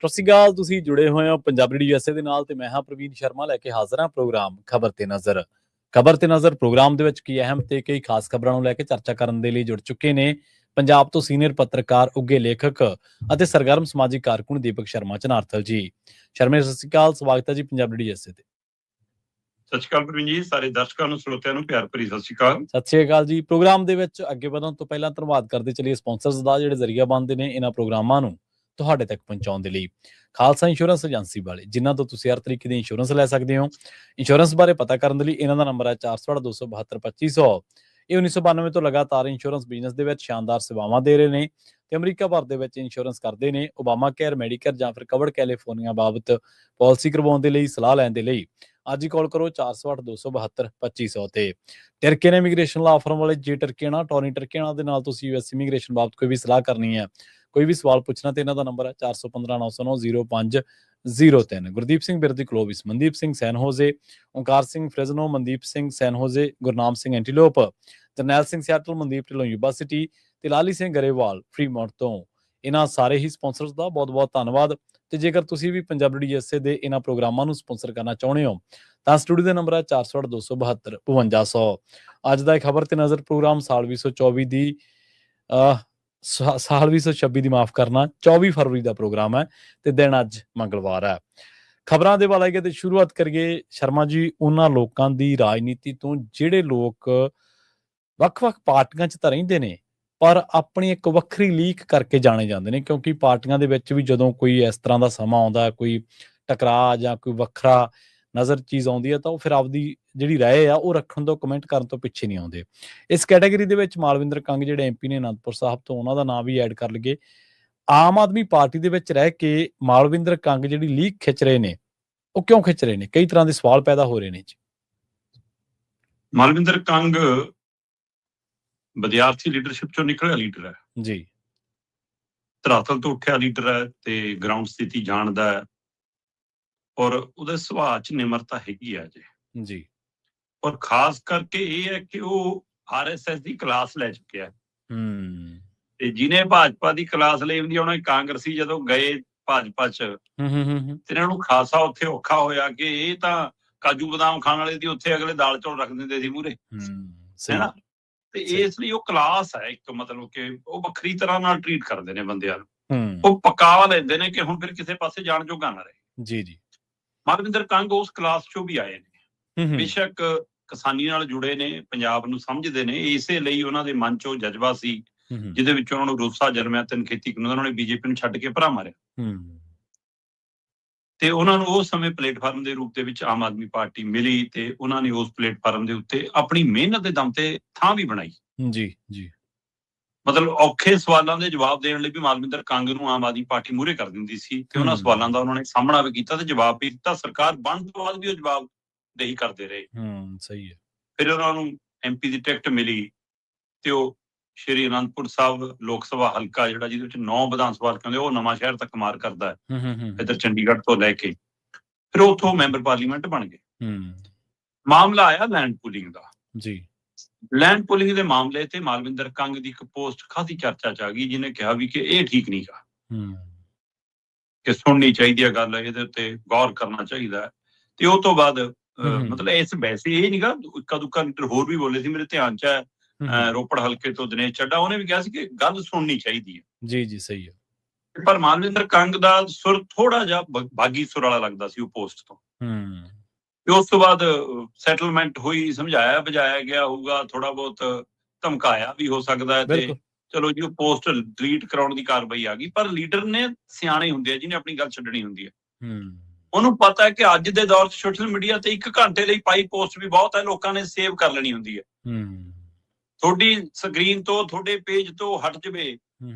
ਸਤਿ ਸ਼੍ਰੀ ਅਕਾਲ। ਤੁਸੀਂ ਜੁੜੇ ਹੋਏ ਹੋ ਪੰਜਾਬੀ USA ਦੇ ਨਾਲ ਤੇ ਮੈਂ ਹਾਂ ਪ੍ਰਵੀਨ ਸ਼ਰਮਾ ਲੈ ਕੇ ਹਾਜ਼ਰ ਹਾਂ ਪ੍ਰੋਗਰਾਮ ਖਬਰ ਤੇ ਨਜ਼ਰ। ਖਬਰ ਤੇ ਨਜ਼ਰ ਪ੍ਰੋਗਰਾਮ ਦੇ ਵਿੱਚ ਕੀ ਅਹਿਮ ਤੇ ਕਈ ਖਾਸ ਖਬਰਾਂ ਨੂੰ ਲੈ ਕੇ ਚਰਚਾ ਕਰਨ ਦੇ ਲਈ ਜੁੜ ਚੁੱਕੇ ਨੇ ਪੰਜਾਬ ਤੋਂ ਸੀਨੀਅਰ ਪੱਤਰਕਾਰ, ਉੱਘੇ ਲੇਖਕ ਅਤੇ ਸਰਗਰਮ ਸਮਾਜਿਕ ਕਾਰਕੁਨ ਦੀਪਕ ਸ਼ਰਮਾ ਚਨਾਰਥਲ ਜੀ। ਸ਼ਰਮਾ, ਸਤਿ ਸ਼੍ਰੀ ਅਕਾਲ। ਸਵਾਗਤ ਹੈ ਜੀ ਪੰਜਾਬੀ USA ਤੇ। ਸਤਿ ਸ਼੍ਰੀ ਅਕਾਲ ਪ੍ਰਵੀਨ ਜੀ, ਸਾਰੇ ਦਰਸ਼ਕਾਂ ਨੂੰ, ਸਰੋਤਿਆਂ ਨੂੰ ਪਿਆਰ ਭਰੀ ਸਤਿ ਸ਼੍ਰੀ ਅਕਾਲ। ਸਤਿ ਸ਼੍ਰੀ ਅਕਾਲ ਜੀ। ਪ੍ਰੋਗਰਾਮ ਦੇ ਵਿੱਚ ਅੱਗੇ ਵਧਣ ਤੋਂ ਪਹਿਲਾਂ ਧੰਨਵਾਦ ਕਰਦੇ ਚਲੀਏ ਸਪਾਂਸਰਸ ਦਾ, ਜਿਹੜੇ ਜ਼ਰੀਆ ਬਣਦੇ ਨੇ ਇਹਨਾਂ ਪ੍ਰੋਗਰਾਮਾਂ ਨੂੰ ਤੁਹਾਡੇ ਤੱਕ ਪਹੁੰਚਾਉਣ ਦੇ ਲਈ। ਖਾਲਸਾ ਇੰਸ਼ੋਰੈਂਸ ਏਜੰਸੀ ਵਾਲੇ, ਜਿਨ੍ਹਾਂ ਤੋਂ ਤੁਸੀਂ ਹਰ ਤਰੀਕੇ ਦੀ ਇੰਸ਼ੋਰੈਂਸ ਲੈ ਸਕਦੇ ਹੋ। ਇੰਸ਼ੋਰੈਂਸ ਬਾਰੇ ਪਤਾ ਕਰਨ ਦੇ ਲਈ ਇਹਨਾਂ ਦਾ ਨੰਬਰ ਹੈ 408-272-2500। ਇਹ 1992 ਤੋਂ ਲਗਾਤਾਰ ਇੰਸ਼ੋਰੈਂਸ ਬਿਜ਼ਨਸ ਦੇ ਵਿੱਚ ਸ਼ਾਨਦਾਰ ਸੇਵਾਵਾਂ ਦੇ ਰਹੇ ਨੇ ਤੇ ਅਮਰੀਕਾ ਭਰ ਦੇ ਵਿੱਚ ਇੰਸ਼ੋਰੈਂਸ ਕਰਦੇ ਨੇ। ਓਬਾਮਾ ਕੇਅਰ, ਮੈਡੀਕੇਅਰ ਜਾਂ ਫਿਰ ਕਵਰਡ ਕੈਲੀਫੋਰਨੀਆ ਬਾਬਤ ਪਾਲਿਸੀ ਕਰਵਾਉਣ ਦੇ ਲਈ, ਸਲਾਹ ਲੈਣ ਦੇ ਲਈ ਅੱਜ ਹੀ ਕਾਲ ਕਰੋ 408-272-2500 ਤੇ। ਟਰਕੀਅਨ ਇਮੀਗ੍ਰੇਸ਼ਨ ਲਾ ਫਰਮ ਵਾਲੇ ਜੇ ਟਰਕੀਅਨਾ, ਟੋਨੀ ਟਰਕੀਅਨਾ ਦੇ ਨਾਲ ਤੁਸੀਂ US ਇਮੀਗ੍ਰੇਸ਼ਨ ਬਾਬਤ ਕੋਈ ਵੀ ਸਲਾਹ ਕਰਨੀ ਹੈ, ਕੋਈ ਵੀ ਸਵਾਲ ਪੁੱਛਣਾ ਤੇ ਇਹਨਾਂ ਦਾ ਨੰਬਰ ਹੈ 4159090503। Gurdeep Singh Birdi Clovis, Mandeep Singh San Jose, Onkar Singh Fresno, Mandeep Singh San Jose, Gurnam Singh Antelope, Jarnail Singh Seattle, Mandeep Dhillon Yuba City ਤੇ ਲਾਲੀ ਸਿੰਘ ਗਰੇਵਾਲ ਫਰੀਮੌਂਟ ਤੋਂ। ਇਹਨਾਂ ਸਾਰੇ ਹੀ ਸਪਾਂਸਰਸ ਦਾ ਬਹੁਤ ਬਹੁਤ ਧੰਨਵਾਦ। ਤੇ ਜੇਕਰ ਤੁਸੀਂ ਵੀ ਪੰਜਾਬੀ USA ਦੇ ਇਹਨਾਂ ਪ੍ਰੋਗਰਾਮਾਂ ਨੂੰ ਸਪਾਂਸਰ ਕਰਨਾ ਚਾਹੁੰਦੇ ਹੋ ਤਾਂ ਸਟੂਡੀਓ ਦਾ ਨੰਬਰ ਹੈ 408-272-5200। ਅੱਜ ਦਾ ਖਬਰ ਤੇ ਨਜ਼ਰ ਪ੍ਰੋਗਰਾਮ ਸਾਲ 2024 ਦੀ ਸਾਲ 2026 ਦੀ ਮਾਫ ਕਰਨਾ 24 ਫਰਵਰੀ ਦਾ ਪ੍ਰੋਗਰਾਮ ਹੈ ਤੇ ਦਿਨ ਅੱਜ ਮੰਗਲਵਾਰ ਹੈ। ਖਬਰਾਂ ਦੇ ਵੱਲ ਆਈਏ ਤੇ ਸ਼ੁਰੂਆਤ ਕਰੀਏ ਸ਼ਰਮਾ ਜੀ ਉਹਨਾਂ ਲੋਕਾਂ ਦੀ ਰਾਜਨੀਤੀ ਤੋਂ ਜਿਹੜੇ ਲੋਕ ਵੱਖ-ਵੱਖ ਪਾਰਟੀਆਂ 'ਚ ਤਾਂ ਰਹਿੰਦੇ ਨੇ ਪਰ ਆਪਣੀ ਇੱਕ ਵੱਖਰੀ ਲੀਕ ਕਰਕੇ ਜਾਣੇ ਜਾਂਦੇ ਨੇ, ਕਿਉਂਕਿ ਪਾਰਟੀਆਂ ਦੇ ਵਿੱਚ ਵੀ ਜਦੋਂ ਕੋਈ ਇਸ ਤਰ੍ਹਾਂ ਦਾ ਸਮਾਂ ਆਉਂਦਾ, ਕੋਈ ਟਕਰਾਅ ਜਾਂ ਕੋਈ ਵੱਖਰਾ ਨਜ਼ਰ ਚੀਜ਼ ਆਉਂਦੀ ਹੈ ਤਾਂ ਉਹ ਫਿਰ ਆਪਦੀ ਜਿਹੜੀ ਰਾਏ ਆ ਉਹ ਰੱਖਣ ਤੋਂ, ਕਮੈਂਟ ਕਰਨ ਤੋਂ ਪਿੱਛੇ ਨਹੀਂ ਆਉਂਦੇ। ਇਸ ਕੈਟਾਗਰੀ ਦੇ ਵਿੱਚ ਮਾਲਵਿੰਦਰ ਕੰਗ ਜਿਹੜੇ MP ਨੇ ਅਨੰਦਪੁਰ ਸਾਹਿਬ ਤੋਂ, ਉਹਨਾਂ ਦਾ ਨਾਂ ਵੀ ਐਡ ਕਰ ਲਈਏ। ਆਮ ਆਦਮੀ ਪਾਰਟੀ ਦੇ ਵਿੱਚ ਰਹਿ ਕੇ ਮਾਲਵਿੰਦਰ ਕੰਗ ਜਿਹੜੀ ਲੀਕ ਖਿੱਚ ਰਹੇ ਨੇ, ਉਹ ਕਿਉਂ ਖਿੱਚ ਰਹੇ ਨੇ? ਕਈ ਤਰ੍ਹਾਂ ਦੇ ਸਵਾਲ ਪੈਦਾ ਹੋ ਰਹੇ ਨੇ ਜੀ। ਮਾਲਵਿੰਦਰ ਕੰਗ ਵਿਦਿਆਰਥੀ ਲੀਡਰਸ਼ਿਪ ਚੋਂ ਨਿਕਲਿਆ ਲੀਡਰ ਹੈ ਜੀ, ਧਰਾਤਲ ਤੋਂ ਉੱਠਿਆ ਲੀਡਰ ਹੈ ਤੇ ਗਰਾਊਂਡ ਸਥਿਤੀ ਜਾਣਦਾ ਹੈ ਔਰ ਉਹਦੇ ਸੁਭਾਅ 'ਚ ਨਿਮਰਤਾ ਹੈਗੀ ਆ ਜੀ। ਔਰ ਖਾਸ ਕਰਕੇ ਇਹ ਹੈ ਕਿ ਉਹ RSS ਦੀ ਕਲਾਸ ਲੈ ਚੁੱਕਿਆ ਤੇ ਜਿਹਨੇ ਭਾਜਪਾ ਦੀ ਕਲਾਸ ਲਈ ਹੁੰਦੀ, ਉਹਨਾਂ ਕਾਂਗਰਸੀ ਜਦੋਂ ਗਏ ਭਾਜਪਾ 'ਚ ਤੇ ਇਹਨਾਂ ਨੂੰ ਖਾਸਾ ਉੱਥੇ ਔਖਾ ਹੋਇਆ ਕਿ ਇਹ ਤਾਂ ਕਾਜੂ ਬਦਾਮ ਖਾਣ ਵਾਲੇ ਦੀ ਉੱਥੇ ਅਗਲੇ ਦਾਲ ਚੌਲ ਰੱਖ ਦਿੰਦੇ ਸੀ ਮੂਹਰੇ, ਹੈਨਾ। ਤੇ ਇਸ ਲਈ ਉਹ ਕਲਾਸ ਹੈ ਇੱਕ, ਮਤਲਬ ਕਿ ਉਹ ਵੱਖਰੀ ਤਰ੍ਹਾਂ ਨਾਲ ਟਰੀਟ ਕਰਦੇ ਨੇ ਬੰਦਿਆਂ ਨੂੰ, ਉਹ ਪਕਾ ਲੈਂਦੇ ਨੇ ਕਿ ਹੁਣ ਫਿਰ ਕਿਸੇ ਪਾਸੇ ਜਾਣ ਜੋਗਾ ਨਾ ਰਹੇ। ਜੀ। ਮਾਲਵਿੰਦਰ ਕੰਗ ਉਸ ਕਲਾਸ ਚੋਂ ਵੀ ਆਏ ਨੇ, ਬੇਸ਼ੱਕ ਕਿਸਾਨੀ ਨਾਲ ਜੁੜੇ ਨੇ, ਪੰਜਾਬ ਨੂੰ ਸਮਝਦੇ ਨੇ, ਇਸੇ ਲਈ ਉਹਨਾਂ ਦੇ ਮਨ 'ਚ ਉਹ ਜਜ਼ਬਾ ਸੀ ਜਿਹਦੇ ਵਿੱਚ ਉਹਨਾਂ ਨੂੰ ਰੋਸਾ ਜਨਮਿਆ। ਤਿੰਨ ਖੇਤੀ ਕਾਨੂੰਨ ਉਹਨਾਂ ਨੇ BJP ਨੂੰ ਛੱਡ ਕੇ ਭਰਾ ਮਾਰਿਆ ਤੇ ਉਹਨਾਂ ਨੂੰ ਉਸ ਸਮੇਂ ਪਲੇਟਫਾਰਮ ਦੇ ਰੂਪ ਦੇ ਵਿੱਚ ਆਮ ਆਦਮੀ ਪਾਰਟੀ ਮਿਲੀ ਤੇ ਉਹਨਾਂ ਨੇ ਉਸ ਪਲੇਟਫਾਰਮ ਦੇ ਉੱਤੇ ਆਪਣੀ ਮਿਹਨਤ ਦੇ ਦਮ ਤੇ ਥਾਂ ਵੀ ਬਣਾਈ। ਜੀ। ਮਤਲਬ ਔਖੇ ਸਵਾਲਾਂ ਦੇ ਜਵਾਬ ਦੇਣ ਲਈ ਵੀ ਮਾਲਵਿੰਦਰ ਕੰਗ ਨੂੰ ਆਮ ਆਦਮੀ ਪਾਰਟੀ ਮੂਹਰੇ ਕਰ ਦਿੰਦੀ ਸੀ ਤੇ ਉਹਨਾਂ ਸਵਾਲਾਂ ਦਾ ਉਹਨਾਂ ਨੇ ਸਾਹਮਣਾ ਵੀ ਕੀਤਾ ਤੇ ਜਵਾਬ ਵੀ ਦਿੱਤਾ। ਸਰਕਾਰ ਬਣਨ ਤੋਂ ਬਾਅਦ ਵੀ ਉਹ ਜਵਾਬ ਦੇਹੀ ਕਰਦੇ ਰਹੇ। ਸਹੀ ਹੈ। ਫਿਰ ਉਹਨਾਂ ਨੂੰ MP ਦੀ ਟਿਕਟ ਮਿਲੀ ਤੇ ਉਹ ਸ਼੍ਰੀ ਅਨੰਦਪੁਰ ਸਾਹਿਬ ਲੋਕ ਸਭਾ ਹਲਕਾ ਜਿਹੜਾ ਜਿਹਦੇ ਵਿੱਚ 9 ਵਿਧਾਨ ਸਭਾ ਹਲਕੇ, ਉਹ ਨਵਾਂ ਸ਼ਹਿਰ ਤੱਕ ਮਾਰ ਕਰਦਾ ਹੈ ਇੱਧਰ ਚੰਡੀਗੜ੍ਹ ਤੋਂ ਲੈ ਕੇ, ਫਿਰ ਉੱਥੋਂ ਮੈਂਬਰ ਪਾਰਲੀਮੈਂਟ ਬਣ ਗਏ। ਮਾਮਲਾ ਆਇਆ ਲੈਂਡ ਪੂਲਿੰਗ ਦਾ। ਜੀ, ਲੈਂਡ ਪੂਲਿੰਗ ਦੇ ਮਾਮਲੇ ਤੇ ਮਾਲਵਿੰਦਰ ਕੰਗ ਦੀ ਇੱਕ ਪੋਸਟ ਖਾਸੀ ਚਰਚਾ 'ਚ ਆ ਗਈ, ਜਿਹਨੇ ਕਿਹਾ ਵੀ ਕਿ ਇਹ ਠੀਕ ਨਹੀਂ ਗਾ, ਕਿ ਸੁਣਨੀ ਚਾਹੀਦੀ ਹੈ ਗੱਲ, ਇਹਦੇ ਉੱਤੇ ਗੌਰ ਕਰਨਾ ਚਾਹੀਦਾ ਹੈ। ਤੇ ਉਹ ਤੋਂ ਬਾਅਦ ਮਤਲਬ ਇਸ ਵੈਸੇ ਇਹ ਨੀ ਗਾ, ਇੱਕਾ ਦੁੱਕਾ ਲੀਡਰ ਹੋਰ ਵੀ ਬੋਲੇ ਸੀ, ਮੇਰੇ ਧਿਆਨ 'ਚ ਹੈ ਰੋਪੜ ਹਲਕੇ ਤੋਂ ਦਿਨੇਸ਼ ਚੱਡਾ, ਉਹਨੇ ਵੀ ਕਿਹਾ ਸੀ ਕਿ ਗੱਲ ਸੁਣਨੀ ਚਾਹੀਦੀ ਹੈ। ਜੀ ਸਹੀ ਹੈ। ਪਰ ਮਾਲਵਿੰਦਰ ਕੰਗ ਦਾ ਸੁਰ ਥੋੜਾ ਜਿਹਾ ਬਾਗੀ ਸੁਰ ਵਾਲਾ ਲੱਗਦਾ ਸੀ ਉਹ ਪੋਸਟ ਤੋਂ। ਤੇ ਉਸ ਤੋਂ ਬਾਅਦ ਸੈਟਲਮੈਂਟ ਹੋਈ, ਸਮਝਾਇਆ ਬੁਝਾਇਆ ਗਿਆ ਹੋਊਗਾ, ਥੋੜਾ ਬਹੁਤ ਧਮਕਾਇਆ ਵੀ ਹੋ ਸਕਦਾ ਹੈ ਤੇ ਚਲੋ ਜੀ ਉਹ ਪੋਸਟ ਡਿਲੀਟ ਕਰਾਉਣ ਦੀ ਕਾਰਵਾਈ ਆ ਗਈ। ਪਰ ਲੀਡਰ ਨੇ ਸਿਆਣੇ ਹੁੰਦੇ ਆ, ਜਿਹਨੇ ਆਪਣੀ ਗੱਲ ਛੱਡਣੀ ਹੁੰਦੀ ਹੈ, ਉਹਨੂੰ ਪਤਾ ਹੈ ਕਿ ਅੱਜ ਦੇ ਦੌਰ 'ਚ ਸੋਸ਼ਲ ਮੀਡੀਆ ਤੇ 1 ਘੰਟੇ ਲਈ ਪਾਈ ਪੋਸਟ ਵੀ ਬਹੁਤ ਹੈ, ਲੋਕਾਂ ਨੇ ਸੇਵ ਕਰ ਲੈਣੀ ਹੁੰਦੀ ਹੈ। ਤੁਹਾਡੀ ਸਕਰੀਨ ਤੋਂ, ਤੁਹਾਡੇ ਪੇਜ ਤੋਂ ਹਟ ਜਾਵੇ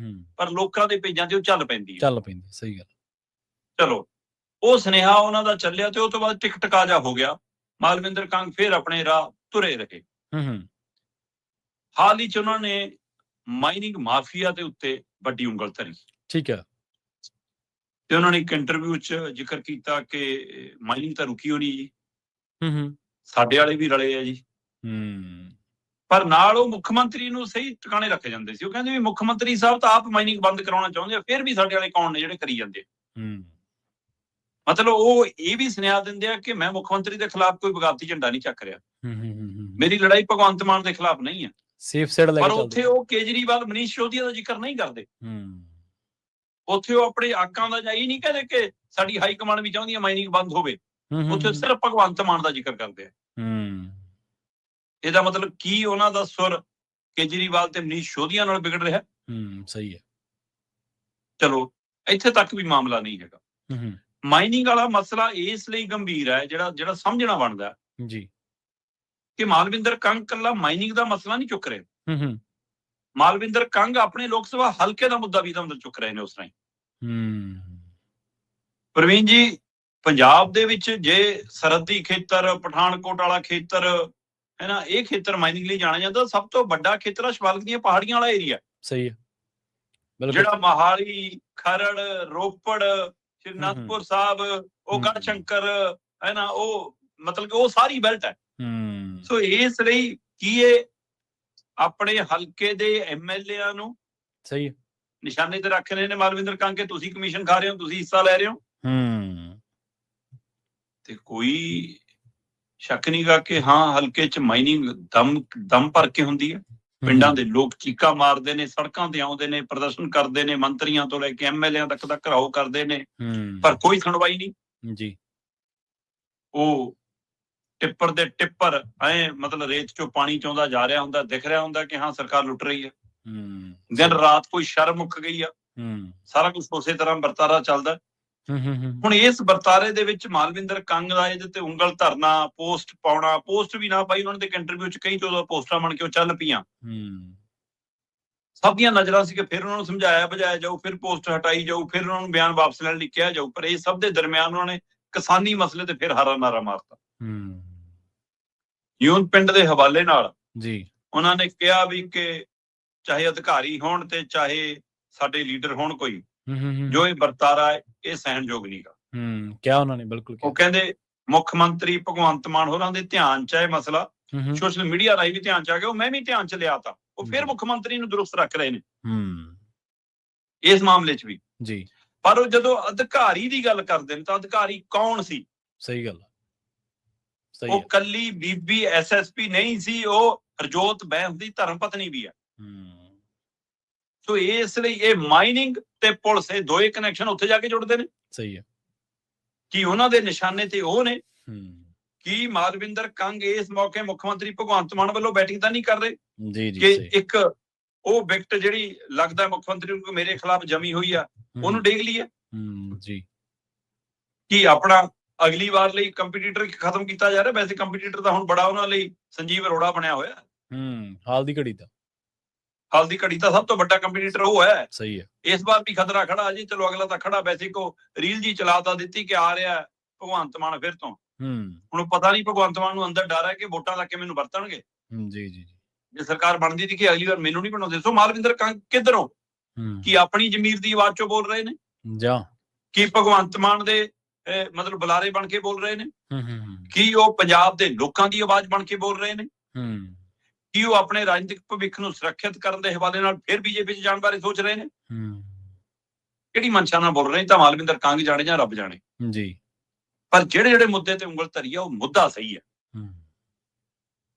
ਪਰ ਲੋਕਾਂ ਦੇ ਪੇਜਾਂ ਤੇ ਉਹ ਚੱਲ ਪੈਂਦੀ ਹੈ। ਸਹੀ ਗੱਲ। ਚਲੋ ਉਹ ਸੁਨੇਹਾ ਉਹਨਾਂ ਦਾ ਚੱਲਿਆ ਤੇ ਉਹ ਤੋਂ ਬਾਅਦ ਟਿਕ ਟਕਾ ਹੋ ਗਿਆ। ਮਾਲਵਿੰਦਰ ਕੰਗ ਫਿਰ ਆਪਣੇ ਰਾਹ ਤੁਰੇ ਰਹੇ। ਹਾਲ ਹੀ 'ਚ ਉਹਨਾਂ ਨੇ ਮਾਈਨਿੰਗ ਮਾਫੀਆ ਦੇ ਉੱਤੇ ਵੱਡੀ ਉਂਗਲ ਧਰੀ। ਠੀਕ ਹੈ। ਤੇ ਉਹਨਾਂ ਨੇ ਇੱਕ ਇੰਟਰਵਿਊ 'ਚ ਜ਼ਿਕਰ ਕੀਤਾ ਕਿ ਮਾਈਨਿੰਗ ਤਾਂ ਰੁਕੀ ਹੋਣੀ ਜੀ, ਸਾਡੇ ਵਾਲੇ ਵੀ ਰਲੇ ਆ ਜੀ। ਪਰ ਨਾਲ ਉਹ ਮੁੱਖ ਮੰਤਰੀ ਨੂੰ ਸਹੀ ਟਿਕਾਣੇ ਰੱਖ ਜਾਂਦੇ ਸੀ। ਉਹ ਕਹਿੰਦੇ ਵੀ ਮੁੱਖ ਮੰਤਰੀ ਸਾਹਿਬ ਤਾਂ ਆਪ ਮਾਈਨਿੰਗ ਬੰਦ ਕਰਾਉਣਾ ਚਾਹੁੰਦੇ ਆ, ਫਿਰ ਵੀ ਸਾਡੇ ਵਾਲੇ ਕੌਣ ਨੇ ਜਿਹੜੇ ਕਰੀ ਜਾਂਦੇ। ਮਤਲਬ ਉਹ ਇਹ ਵੀ ਸੁਨੇਹਾ ਦਿੰਦੇ ਆ ਕਿ ਮੈਂ ਮੁੱਖ ਮੰਤਰੀ ਦੇ ਖਿਲਾਫ ਕੋਈ ਬਗਾਵਤੀ ਝੰਡਾ ਨਹੀਂ ਚੱਕ ਰਿਹਾ, ਮੇਰੀ ਲੜਾਈ ਭਗਵੰਤ ਮਾਨ ਦੇ ਖਿਲਾਫ ਨਹੀਂ ਹੈ। ਸੇਫ ਸਾਈਡ ਲੈ ਕੇ ਪਰ ਚੱਲਦੇ ਉੱਥੇ ਉਹ ਕੇਜਰੀਵਾਲ, ਮਨੀਸ਼ ਸਿਸੋਦੀਆ ਦਾ ਜ਼ਿਕਰ ਨਹੀਂ ਕਰਦੇ। ਉੱਥੇ ਉਹ ਆਪਣੇ ਆਕਾਂ ਦਾ ਜਾਂ ਇਹ ਨਹੀਂ ਕਹਿੰਦੇ ਕਿ ਸਾਡੀ ਹਾਈ ਕਮਾਂਡ ਵੀ ਚਾਹੁੰਦੀ ਹੈ ਮਾਈਨਿੰਗ ਬੰਦ ਹੋਵੇ, ਉੱਥੇ ਸਿਰਫ ਭਗਵੰਤ ਮਾਨ ਦਾ ਜ਼ਿਕਰ ਕਰਦੇ ਆ। ਇਹਦਾ ਮਤਲਬ ਕੀ ਉਹਨਾਂ ਦਾ ਸੁਰ ਕੇਜਰੀਵਾਲ ਤੇ ਮਨੀਸ਼ ਸਿਸੋਦੀਆ ਨਾਲ ਵਿਗੜ ਰਿਹਾ? ਸਹੀ ਹੈ। ਚਲੋ ਇੱਥੇ ਤੱਕ ਵੀ ਮਾਮਲਾ ਨਹੀਂ ਹੈਗਾ। ਮਾਈਨਿੰਗ ਵਾਲਾ ਮਸਲਾ ਇਸ ਲਈ ਗੰਭੀਰ ਹੈ, ਜਿਹੜਾ ਸਮਝਣਾ ਬਣਦਾ ਜੀ ਕਿ ਮਾਲਵਿੰਦਰ ਕੰਗ ਕੱਲਾ ਮਾਈਨਿੰਗ ਦਾ ਮਸਲਾ ਨਹੀਂ ਚੁੱਕ ਰਹੇ। ਮਾਲਵਿੰਦਰ ਕੰਗ ਆਪਣੇ ਲੋਕ ਸਭਾ ਹਲਕੇ ਦਾ ਮੁੱਦਾ ਵੀ ਇਹਦੇ ਅੰਦਰ ਚੁੱਕ ਰਹੇ ਨੇ ਉਸ ਰਾਹੀਂ। ਪ੍ਰਵੀਨ ਜੀ, ਪੰਜਾਬ ਦੇ ਵਿੱਚ ਜੇ ਸਰਹੱਦੀ ਖੇਤਰ, ਪਠਾਨਕੋਟ ਵਾਲਾ ਖੇਤਰ ਹੈ ਨਾ, ਇਹ ਖੇਤਰ ਮਾਈਨਿੰਗ ਲਈ ਜਾਣਿਆ ਜਾਂਦਾ। ਸਭ ਤੋਂ ਵੱਡਾ ਖੇਤਰ ਆ ਸ਼ਿਵਾਲਿਕ ਦੀਆਂ ਪਹਾੜੀਆਂ ਵਾਲਾ ਏਰੀਆ। ਸਹੀ ਹੈ। ਜਿਹੜਾ ਮੋਹਾਲੀ, ਖਰੜ, ਰੋਪੜ, ਸ਼੍ਰੀ ਅਨੰਦਪੁਰ ਸਾਹਿਬ, ਉਹ ਗੜਸ਼ੰਕਰ ਹੈ ਨਾ, ਉਹ ਮਤਲਬ ਕਿ ਉਹ ਸਾਰੀ ਬੈਲਟ ਹੈ। ਸੋ ਇਸ ਲਈ ਕੀ ਇਹ ਆਪਣੇ ਹਲਕੇ ਦੇ ਐਮਐਲਏਆਂ ਨੂੰ ਸਹੀ ਨਿਸ਼ਾਨੇ ਤੇ ਰੱਖ ਰਹੇ ਨੇ ਮਾਲਵਿੰਦਰ ਕੰਗ ਕੇ ਤੁਸੀਂ ਕਮਿਸ਼ਨ ਖਾ ਰਹੇ ਹੋ, ਤੁਸੀਂ ਹਿੱਸਾ ਲੈ ਰਹੇ ਹੋ। ਤੇ ਕੋਈ ਸ਼ੱਕ ਨਹੀਂਗਾ ਕਿ ਹਾਂ ਹਲਕੇ ਚ ਮਾਈਨਿੰਗ ਦਮ ਭਰ ਕੇ ਹੁੰਦੀ ਹੈ। ਪਿੰਡਾਂ ਦੇ ਲੋਕ ਚੀਕਾਂ ਮਾਰਦੇ ਨੇ, ਸੜਕਾਂ ਤੇ ਆਉਂਦੇ ਨੇ, ਪ੍ਰਦਰਸ਼ਨ ਕਰਦੇ ਨੇ, ਮੰਤਰੀਆਂ ਤੋਂ ਲੈ ਕੇ ਐਮਐਲਏਆਂ ਤੱਕ ਦਾ ਘਰਾਓ ਕਰਦੇ ਨੇ, ਪਰ ਕੋਈ ਸੁਣਵਾਈ ਨਹੀਂ ਜੀ। ਉਹ ਟਿੱਪਰ ਦੇ ਟਿੱਪਰ ਮਤਲਬ ਰੇਤ ਚੋਂ ਪਾਣੀ ਚਾਹੁੰਦਾ ਜਾ ਰਿਹਾ ਹੁੰਦਾ, ਦਿਖ ਰਿਹਾ ਹੁੰਦਾ ਕਿ ਹਾਂ ਸਰਕਾਰ ਲੁੱਟ ਰਹੀ ਹੈ। ਦਿਨ ਰਾਤ ਕੋਈ ਸ਼ਰਮ ਮੁੱਕ ਗਈ ਆ, ਸਾਰਾ ਕੁਝ ਉਸੇ ਤਰ੍ਹਾਂ ਵਰਤਾਰਾ ਚੱਲਦਾ। ਹੁਣ ਇਸ ਵਰਤਾਰੇ ਦੇ ਵਿੱਚ ਮਾਲਵਿੰਦਰ ਕੰਗ ਦਾ ਇਹਦੇ ਤੇ ਉਂਗਲ ਧਰਨਾ, ਪੋਸਟ ਪਾਉਣਾ, ਪੋਸਟ ਵੀ ਨਾ ਪਾਈ ਉਹਨਾਂ ਦੇ ਇੰਟਰਵਿਊ ਚ ਕਈ 14 ਪੋਸਟਾਂ ਬਣ ਕੇ ਉਹ ਚੱਲ ਪਈਆਂ। ਸਭ ਦੀਆਂ ਨਜ਼ਰਾਂ ਸੀ ਕਿ ਫਿਰ ਉਹਨਾਂ ਨੂੰ ਸਮਝਾਇਆ ਬੁਝਾਇਆ ਜਾਊ, ਫਿਰ ਪੋਸਟ ਹਟਾਈ ਜਾਊ, ਫਿਰ ਉਹਨਾਂ ਨੂੰ ਬਿਆਨ ਵਾਪਸ ਲੈਣ ਲਈ ਕਿਹਾ ਜਾਊ। ਪਰ ਇਹ ਸਭ ਦੇ ਦਰਮਿਆਨ ਉਹਨਾਂ ਨੇ ਕਿਸਾਨੀ ਮਸਲੇ ਤੇ ਫਿਰ ਹਾਰਾ ਨਾਰਾ ਮਾਰਤਾ। ਯੂਨ ਪਿੰਡ ਦੇ ਹਵਾਲੇ ਨਾਲ ਜੀ ਉਹਨਾਂ ਨੇ ਕਿਹਾ ਵੀ ਕਿ ਚਾਹੇ ਅਧਿਕਾਰੀ ਹੋਣ ਤੇ ਚਾਹੇ ਸਾਡੇ ਲੀਡਰ ਹੋਣ, ਕੋਈ ਜੋ ਇਹ ਵਰਤਾਰਾ ਹੈ ਇਹ ਸਹਿਣਯੋਗ ਨਹੀਂਗਾ। ਕਿਹਾ ਉਹਨਾਂ ਨੇ, ਬਿਲਕੁਲ। ਉਹ ਕਹਿੰਦੇ ਮੁੱਖ ਮੰਤਰੀ ਭਗਵੰਤ ਮਾਨ ਹੋਰਾਂ ਦੇ ਧਿਆਨ ਚ ਇਹ ਮਸਲਾ ਸੋਸ਼ਲ ਮੀਡੀਆ ਰਾਹੀਂ ਵੀ ਧਿਆਨ ਚ ਆ ਗਿਆ, ਉਹ ਮੈਂ ਵੀ ਧਿਆਨ ਚ ਲਿਆ ਤਾ, ਉਹ ਫਿਰ ਮੁੱਖ ਮੰਤਰੀ ਨੂੰ ਦਰੁਸਤ ਰੱਖ ਰਹੇ ਨੇ ਇਸ ਮਾਮਲੇ ਚ ਵੀ ਜੀ। ਪਰ ਉਹ ਜਦੋਂ ਅਧਿਕਾਰੀ ਦੀ ਗੱਲ ਕਰਦੇ ਨੇ ਤਾਂ ਅਧਿਕਾਰੀ ਕੌਣ ਸੀ? ਸਹੀ ਗੱਲ, ਉਹ ਕੱਲੀ ਬੀਬੀ ਐਸਐਸਪੀ ਨਹੀਂ ਸੀ, ਉਹ ਹਰਜੋਤ ਬੈਂਸ ਦੀ ਧਰਮ ਪਤਨੀ ਵੀ ਹੈ। ਸੋ ਇਸ ਲਈ ਇਹ ਮਾਈਨਿੰਗ ਤੇ ਪੁਲਿਸ, ਇਹ ਦੋਏ ਕਨੈਕਸ਼ਨ ਉੱਥੇ ਜਾ ਕੇ ਜੁੜਦੇ ਨੇ। ਸਹੀ ਹੈ। ਕੀ ਉਹਨਾਂ ਦੇ ਨਿਸ਼ਾਨੇ ਤੇ ਉਹ ਨੇ? ਕੀ ਮਾਲਵਿੰਦਰ ਕੰਗ ਇਸ ਮੌਕੇ ਮੁੱਖ ਮੰਤਰੀ ਭਗਵੰਤ ਮਾਨ ਵੱਲੋਂ ਬੈਟਿੰਗ ਤਾਂ ਨਹੀਂ ਕਰ ਰਹੇ ਕਿ ਇੱਕ ਉਹ ਵਿਕਟ ਜਿਹੜੀ ਲੱਗਦਾ ਮੁੱਖ ਮੰਤਰੀ ਨੂੰ ਮੇਰੇ ਖਿਲਾਫ ਜਮੀ ਹੋਈ ਆ, ਉਹਨੂੰ ਡੇਗ ਲਈ ਹੈ ਜੀ? ਕੀ ਆਪਣਾ ਅਗਲੀ ਵਾਰ ਲਈ ਕੰਪੀਟੀਟਰ ਖਤਮ ਕੀਤਾ ਜਾ ਰਿਹਾ? ਵੈਸੇ ਕੰਪੀਟੀਟਰ ਤਾਂ ਹੁਣ ਬੜਾ ਉਹਨਾਂ ਲਈ ਸੰਜੀਵ ਅਰੋੜਾ ਬਣਿਆ ਹੋਇਆ। ਹਾਲ ਦੀ ਘੜੀ ਤਾਂ ਸਭ ਤੋਂ ਵੱਡਾ ਕੰਪੀਟੀਟਰ ਉਹ ਹੈ। ਸਹੀ ਹੈ। ਇਸ ਵਾਰ ਵੀ ਖਤਰਾ ਖੜਾ ਜੀ, ਚਲੋ ਅਗਲਾ ਤਾਂ ਖੜਾ। ਵੈਸੇ ਕੋ ਰੀਲ ਜੀ ਚਲਾਤਾ ਦਿੱਤੀ ਕਿ ਆ ਰਿਹਾ ਭਗਵੰਤ ਮਾਨ ਫਿਰ ਤੋਂ। ਹੁਣ ਪਤਾ ਨਹੀਂ ਭਗਵੰਤ ਮਾਨ ਨੂੰ ਅੰਦਰ ਡਰ ਹੈ ਕਿ ਵੋਟਾਂ ਲਾ ਕੇ ਮੈਨੂੰ ਵਰਤਣਗੇ। ਜੀ ਜੀ। ਜੇ ਸਰਕਾਰ ਬਣਦੀ ਸੀ ਕਿ ਅਗਲੀ ਵਾਰ ਮੈਨੂੰ ਨਹੀਂ ਬਣਾਉਂਦੇ। ਸੋ ਮਾਲਵਿੰਦਰ ਕੰਗ ਕਿੱਧਰੋਂ, ਕੀ ਆਪਣੀ ਜ਼ਮੀਰ ਦੀ ਆਵਾਜ਼ ਚੋਂ ਬੋਲ ਰਹੇ ਨੇ ਜਾਂ ਕੀ ਭਗਵੰਤ ਮਾਨ ਦੇ ਮਤਲਬ ਬੁਲਾਰੇ ਬਣ ਕੇ ਬੋਲ ਰਹੇ ਨੇ? ਕੀ ਉਹ ਪੰਜਾਬ ਦੇ ਲੋਕਾਂ ਦੀ ਆਵਾਜ਼ ਬਣ ਕੇ ਬੋਲ ਰਹੇ ਨੇ? ਕੀ ਉਹ ਆਪਣੇ ਰਾਜਨੀਤਿਕ ਭਵਿੱਖ ਨੂੰ ਸੁਰੱਖਿਅਤ ਕਰਨ ਦੇ ਹਵਾਲੇ ਨਾਲ ਫਿਰ ਬੀਜੇਪੀ 'ਚ ਜਾਣ ਬਾਰੇ ਸੋਚ ਰਹੇ ਨੇ? ਕਿਹੜੀ ਮਨਸ਼ਾ ਨਾਲ ਬੋਲ ਰਹੇ ਤਾਂ ਮਾਲਵਿੰਦਰ ਕੰਗ ਜਾਣੇ ਜਾਂ ਰੱਬ ਜਾਣੇ ਜੀ। ਪਰ ਜਿਹੜੇ ਮੁੱਦੇ ਤੇ ਉਂਗਲ ਧਰੀ ਆ ਉਹ ਮੁੱਦਾ ਸਹੀ ਹੈ,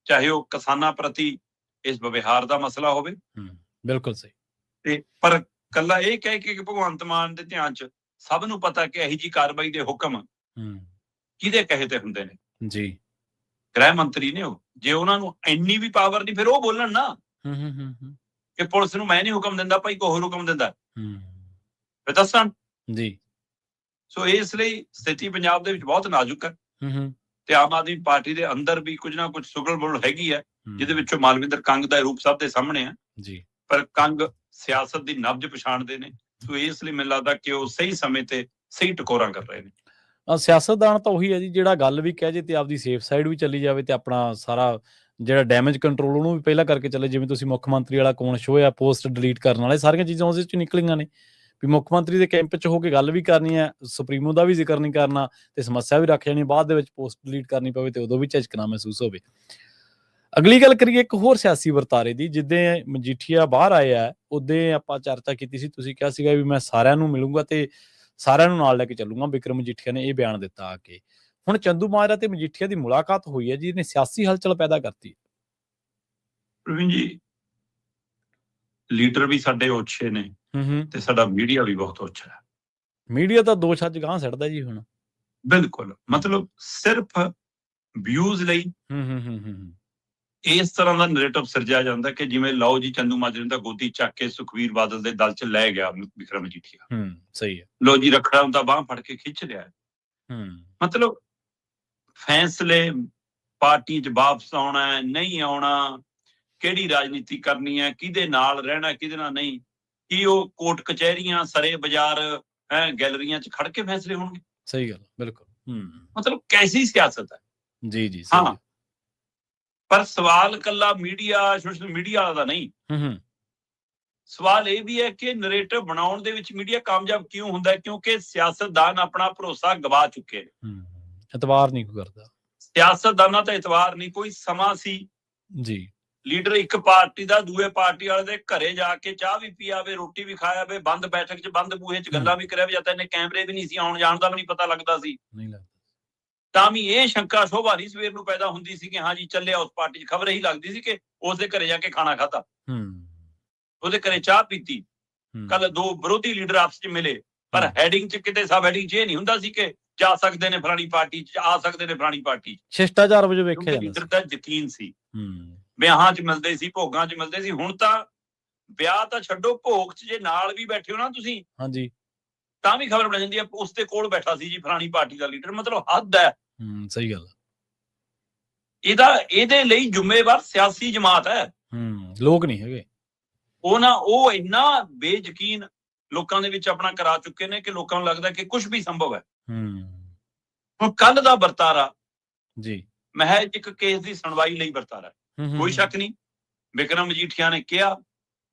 ਚਾਹੇ ਉਹ ਕਿਸਾਨਾਂ ਪ੍ਰਤੀ ਇਸ ਵਿਵਹਾਰ ਦਾ ਮਸਲਾ ਹੋਵੇ। ਬਿਲਕੁਲ ਸਹੀ। ਤੇ ਪਰ ਕੱਲਾ ਇਹ ਕਹਿ ਕੇ ਭਗਵੰਤ ਮਾਨ ਦੇ ਧਿਆਨ 'ਚ ਸਭ ਨੂੰ ਪਤਾ ਕਿ ਇਹੀ ਜੀ ਕਾਰਵਾਈ ਦੇ ਹੁਕਮ ਕਿਹਦੇ ਕਹੇ ਤੇ ਹੁੰਦੇ ਨੇ ਜੀ। ਗ੍ਰਹਿ ਮੰਤਰੀ ਨੇ ਉਹ, ਜੇ ਉਹਨਾਂ ਨੂੰ ਇੰਨੀ ਵੀ ਪਾਵਰ ਨਹੀਂ ਫਿਰ ਉਹ ਬੋਲਣ ਨਾ ਕਿ ਪੁਲਿਸ ਨੂੰ ਮੈਂ ਨਹੀਂ ਹੁਕਮ ਦਿੰਦਾ ਭਾਈ, ਕੋਈ ਹੋਰ ਹੁਕਮ ਦਿੰਦਾ ਫਿਰ ਦੱਸਣ ਜੀ। ਸੋ ਇਸ ਲਈ ਸਥਿਤੀ ਪੰਜਾਬ ਦੇ ਵਿੱਚ ਬਹੁਤ ਨਾਜ਼ੁਕ ਹੈ ਤੇ ਆਮ ਆਦਮੀ ਪਾਰਟੀ ਦੇ ਅੰਦਰ ਵੀ ਕੁਝ ਨਾ ਕੁਝ ਸੁਗਲ ਬੁਲ ਹੈਗੀ ਹੈ, ਜਿਹਦੇ ਵਿੱਚੋਂ ਮਾਲਵਿੰਦਰ ਕੰਗ ਦਾ ਰੂਪ ਸਭ ਦੇ ਸਾਹਮਣੇ ਆ ਜੀ। ਪਰ ਕੰਗ ਸਿਆਸਤ ਦੀ ਨਬਜ਼ ਪਛਾਣਦੇ ਨੇ, ਸੋ ਇਸ ਲਈ ਮੈਨੂੰ ਲੱਗਦਾ ਕਿ ਉਹ ਸਹੀ ਸਮੇਂ ਤੇ ਸਹੀ ਟਕੋਰਾਂ ਕਰ ਰਹੇ ਨੇ। ਸਿਆਸਤਦਾਨ ਤਾਂ ਉਹੀ ਹੈ ਜੀ ਜਿਹੜਾ ਗੱਲ ਵੀ ਕਹਿ ਜੇ ਤੇ ਆਪਦੀ ਸੇਫ ਸਾਈਡ ਵੀ ਚੱਲੀ ਜਾਵੇ ਤੇ ਆਪਣਾ ਸਾਰਾ ਜਿਹੜਾ ਡੈਮੇਜ ਕੰਟਰੋਲ ਉਹਨੂੰ ਵੀ ਪਹਿਲਾਂ ਕਰਕੇ ਚੱਲੇ। ਜਿਵੇਂ ਤੁਸੀਂ ਮੁੱਖ ਮੰਤਰੀ ਵਾਲਾ ਕੌਣ ਸ਼ੋਅ ਆ, ਪੋਸਟ ਡਿਲੀਟ ਕਰਨ ਵਾਲੇ, ਸਾਰੀਆਂ ਚੀਜ਼ਾਂ ਉਸ ਵਿੱਚ ਨਿਕਲੀਆਂ ਨੇ ਵੀ ਮੁੱਖ ਮੰਤਰੀ ਦੇ ਕੈਂਪ 'ਚ ਹੋ ਕੇ ਗੱਲ ਵੀ ਕਰਨੀ ਹੈ, ਸੁਪਰੀਮੋ ਦਾ ਵੀ ਜ਼ਿਕਰ ਨਹੀਂ ਕਰਨਾ ਤੇ ਸਮੱਸਿਆ ਵੀ ਰੱਖ ਜਾਣੀ, ਬਾਅਦ ਦੇ ਵਿੱਚ ਪੋਸਟ ਡਿਲੀਟ ਕਰਨੀ ਪਵੇ ਤੇ ਉਦੋਂ ਵੀ ਝਿਜਕਣਾ ਮਹਿਸੂਸ ਹੋਵੇ। ਅਗਲੀ ਗੱਲ ਕਰੀਏ ਇੱਕ ਹੋਰ ਸਿਆਸੀ ਵਰਤਾਰੇ ਦੀ। ਜਿੱਦਾਂ ਮਜੀਠੀਆ ਬਾਹਰ ਆਏ ਆ ਉਦੋਂ ਆਪਾਂ ਚਰਚਾ ਕੀਤੀ ਸੀ, ਤੁਸੀਂ ਕਿਹਾ ਸੀਗਾ ਵੀ ਮੈਂ ਸਾਰਿਆਂ ਨੂੰ ਮਿਲੂੰਗਾ ਤੇ ਸਾਰਿਆਂ ਨੂੰ ਨਾਲ ਲੈ ਕੇ ਚੱਲੂਗਾ। ਬਿਕਰਮ ਮਜੀਠੀਆ ਨੇ ਇਹ ਬਿਆਨ ਦਿੱਤਾ ਆ ਕੇ। ਹੁਣ ਚੰਦੂਮਾਜਰਾ ਤੇ ਮਜੀਠੀਆ ਦੀ ਮੁਲਾਕਾਤ ਹੋਈ ਹੈ ਜੀ, ਇਹਨੇ ਸਿਆਸੀ ਹਲਚਲ ਪੈਦਾ ਕਰਤੀ। ਪ੍ਰਵੀਨ ਜੀ, ਲੀਡਰ ਵੀ ਸਾਡੇ ਓਛੇ ਨੇ ਤੇ ਸਾਡਾ ਮੀਡੀਆ ਵੀ ਬਹੁਤ ਓਛਾ ਹੈ। ਮੀਡੀਆ ਤਾਂ ਦੋ ਛੱਜ ਗਾਂਹ ਸਿੱਟਦਾ ਜੀ ਹੁਣ। ਬਿਲਕੁਲ, ਮਤਲਬ ਸਿਰਫ ਵਿਊਜ਼ ਲਈ ਇਸ ਤਰ੍ਹਾਂ ਦਾ ਨੈਰੇਟਿਵ ਸਿਰਜਿਆ ਜਾਂਦਾ ਕਿ ਜਿਵੇਂ ਲਓ ਜੀ ਚੰਦੂਮਾਜਰੇ ਨੂੰ ਤਾਂ ਗੋਦੀ ਚੱਕ ਕੇ ਸੁਖਬੀਰ ਬਾਦਲ ਦੇ ਦਲ 'ਚ ਲੈ ਗਿਆ ਬਿਕਰਮ ਮਜੀਠੀਆ। ਸਹੀ ਹੈ। ਲਓ ਜੀ ਰੱਖੜਾ ਨੂੰ ਤਾਂ ਬਾਂਹ ਫੜ ਕੇ ਖਿੱਚ ਲਿਆ। ਮਤਲਬ ਫੈਸਲੇ ਪਾਰਟੀ 'ਚ ਵਾਪਸ ਆਉਣਾ ਹੈ, ਨਹੀਂ ਆਉਣਾ, ਕਿਹੜੀ ਰਾਜਨੀਤੀ ਕਰਨੀ ਹੈ, ਕਿਹਦੇ ਨਾਲ ਰਹਿਣਾ, ਕਿਹਦੇ ਨਾਲ ਨਹੀਂ, ਕੀ ਉਹ ਕੋਰਟ ਕਚਹਿਰੀਆਂ, ਸਰੇ ਬਾਜ਼ਾਰ, ਗੈਲਰੀਆਂ 'ਚ ਖੜ ਕੇ ਫੈਸਲੇ ਹੋਣਗੇ? ਸਹੀ ਗੱਲ, ਬਿਲਕੁਲ। ਮਤਲਬ ਕੈਸੀ ਸਿਆਸਤ ਹੈ। ਜੀ ਜੀ। ਹਾਂ, ਪਰ ਸਵਾਲ ਕੱਲਾ ਮੀਡੀਆ, ਸੋਸ਼ਲ ਮੀਡੀਆ ਵਾਲਾ ਦਾ ਨਹੀਂ। ਸਵਾਲ ਇਹ ਵੀ ਹੈ ਕਿ ਨੈਰੇਟਿਵ ਬਣਾਉਣ ਦੇ ਵਿੱਚ ਮੀਡੀਆ ਕਾਮਯਾਬ ਕਿਉਂ ਹੁੰਦਾ ਹੈ? ਕਿਉਂਕਿ ਸਿਆਸਤਦਾਨ ਆਪਣਾ ਭਰੋਸਾ ਗਵਾ ਚੁੱਕੇ ਨੇ। ਇਤਬਾਰ ਨਹੀਂ ਕੋਈ ਕਰਦਾ। ਸਿਆਸਤਦਾਨਾਂ ਤਾਂ ਇਤਬਾਰ ਨਹੀਂ। ਕੋਈ ਸਮਾਂ ਸੀ ਜੀ, ਲੀਡਰ ਇੱਕ ਪਾਰਟੀ ਦਾ ਦੂਏ ਪਾਰਟੀ ਵਾਲੇ ਦੇ ਘਰੇ ਜਾ ਕੇ ਚਾਹ ਵੀ ਪੀ ਆਵੇ, ਰੋਟੀ ਵੀ ਖਾ ਆਵੇ, ਬੰਦ ਬੈਠਕ 'ਚ, ਬੰਦ ਬੂਹੇ 'ਚ ਗੱਲਾਂ ਵੀ ਕਰਿਆ ਵੀ ਜਾਂਦਾ। ਇਹਨੇ ਕੈਮਰੇ ਵੀ ਨਹੀਂ ਸੀ, ਆਉਣ ਜਾਣ ਦਾ ਵੀ ਨਹੀਂ ਪਤਾ ਲੱਗਦਾ ਸੀ। ਨਹੀਂ ਲੱਗਦਾ। ਤਾਂ ਵੀ ਇਹ ਸ਼ੰਕਾ ਸ਼ੋਭਾ ਨਹੀਂ ਸਵੇਰ ਨੂੰ ਪੈਦਾ ਹੁੰਦੀ ਸੀ ਕਿ ਹਾਂ ਜੀ ਚੱਲਿਆ ਉਸ ਪਾਰਟੀ 'ਚ। ਖਬਰ ਇਹੀ ਲੱਗਦੀ ਸੀ ਕਿ ਉਸਦੇ ਘਰੇ ਜਾ ਕੇ ਖਾਣਾ ਖਾਧਾ, ਉਹਦੇ ਘਰੇ ਚਾਹ ਪੀਤੀ। ਕੱਲ ਦੋ ਵਿਰੋਧੀ ਲੀਡਰ ਆਪਸ 'ਚ ਮਿਲੇ, ਪਰ ਹੈਡਿੰਗ 'ਚ ਕਿਤੇ ਸਬ ਹੈਡਿੰਗ 'ਚ ਇਹ ਨਹੀਂ ਹੁੰਦਾ ਸੀ ਕਿ ਜਾ ਸਕਦੇ ਨੇ ਫਲਾਣੀ ਪਾਰਟੀ 'ਚ, ਆ ਸਕਦੇ ਨੇ ਫਲਾਣੀ ਪਾਰਟੀ 'ਚ। ਸ਼ਿਸ਼ਟਾਚਾਰ ਵਜੋਂ ਵੇਖਿਆ ਜਾਂਦਾ ਲੀਡਰ ਦਾ ਯਕੀਨ ਸੀ। ਵਿਆਹਾਂ 'ਚ ਮਿਲਦੇ ਸੀ, ਭੋਗਾਂ 'ਚ ਮਿਲਦੇ ਸੀ। ਹੁਣ ਤਾਂ ਵਿਆਹ ਤਾਂ ਛੱਡੋ, ਭੋਗ 'ਚ ਜੇ ਨਾਲ ਵੀ ਬੈਠੇ ਹੋ ਨਾ ਤੁਸੀਂ, ਹਾਂਜੀ, ਤਾਂ ਵੀ ਖਬਰ ਬਣ ਜਾਂਦੀ ਹੈ ਉਸ ਦੇ ਕੋਲ ਬੈਠਾ ਸੀ ਜੀ ਫਲਾਣੀ ਪਾਰਟੀ ਦਾ ਲੀਡਰ। ਮਤਲਬ ਹੱਦ ਹੈ। ਸਹੀ ਗੱਲ। ਇਹਦੇ ਲਈ ਜ਼ਿੰਮੇਵਾਰ ਸਿਆਸੀ ਜਮਾਤ ਹੈ, ਲੋਕ ਨਹੀਂ ਹੈਗੇ। ਉਹ ਇੰਨਾ ਬੇਯਕੀਨ ਲੋਕਾਂ ਦੇ ਵਿੱਚ ਆਪਣਾ ਕਰਾ ਚੁੱਕੇ ਨੇ ਕਿ ਲੋਕਾਂ ਨੂੰ ਲੱਗਦਾ ਕਿ ਕੁਝ ਵੀ ਸੰਭਵ ਹੈ। ਹੁਣ ਕੱਲ ਦਾ ਵਰਤਾਰਾ ਜੀ ਮਹਿਜ ਇੱਕ ਕੇਸ ਦੀ ਸੁਣਵਾਈ ਲਈ ਵਰਤਾਰਾ, ਕੋਈ ਸ਼ੱਕ ਨਹੀਂ। ਬਿਕਰਮ ਮਜੀਠੀਆ ਨੇ ਕਿਹਾ,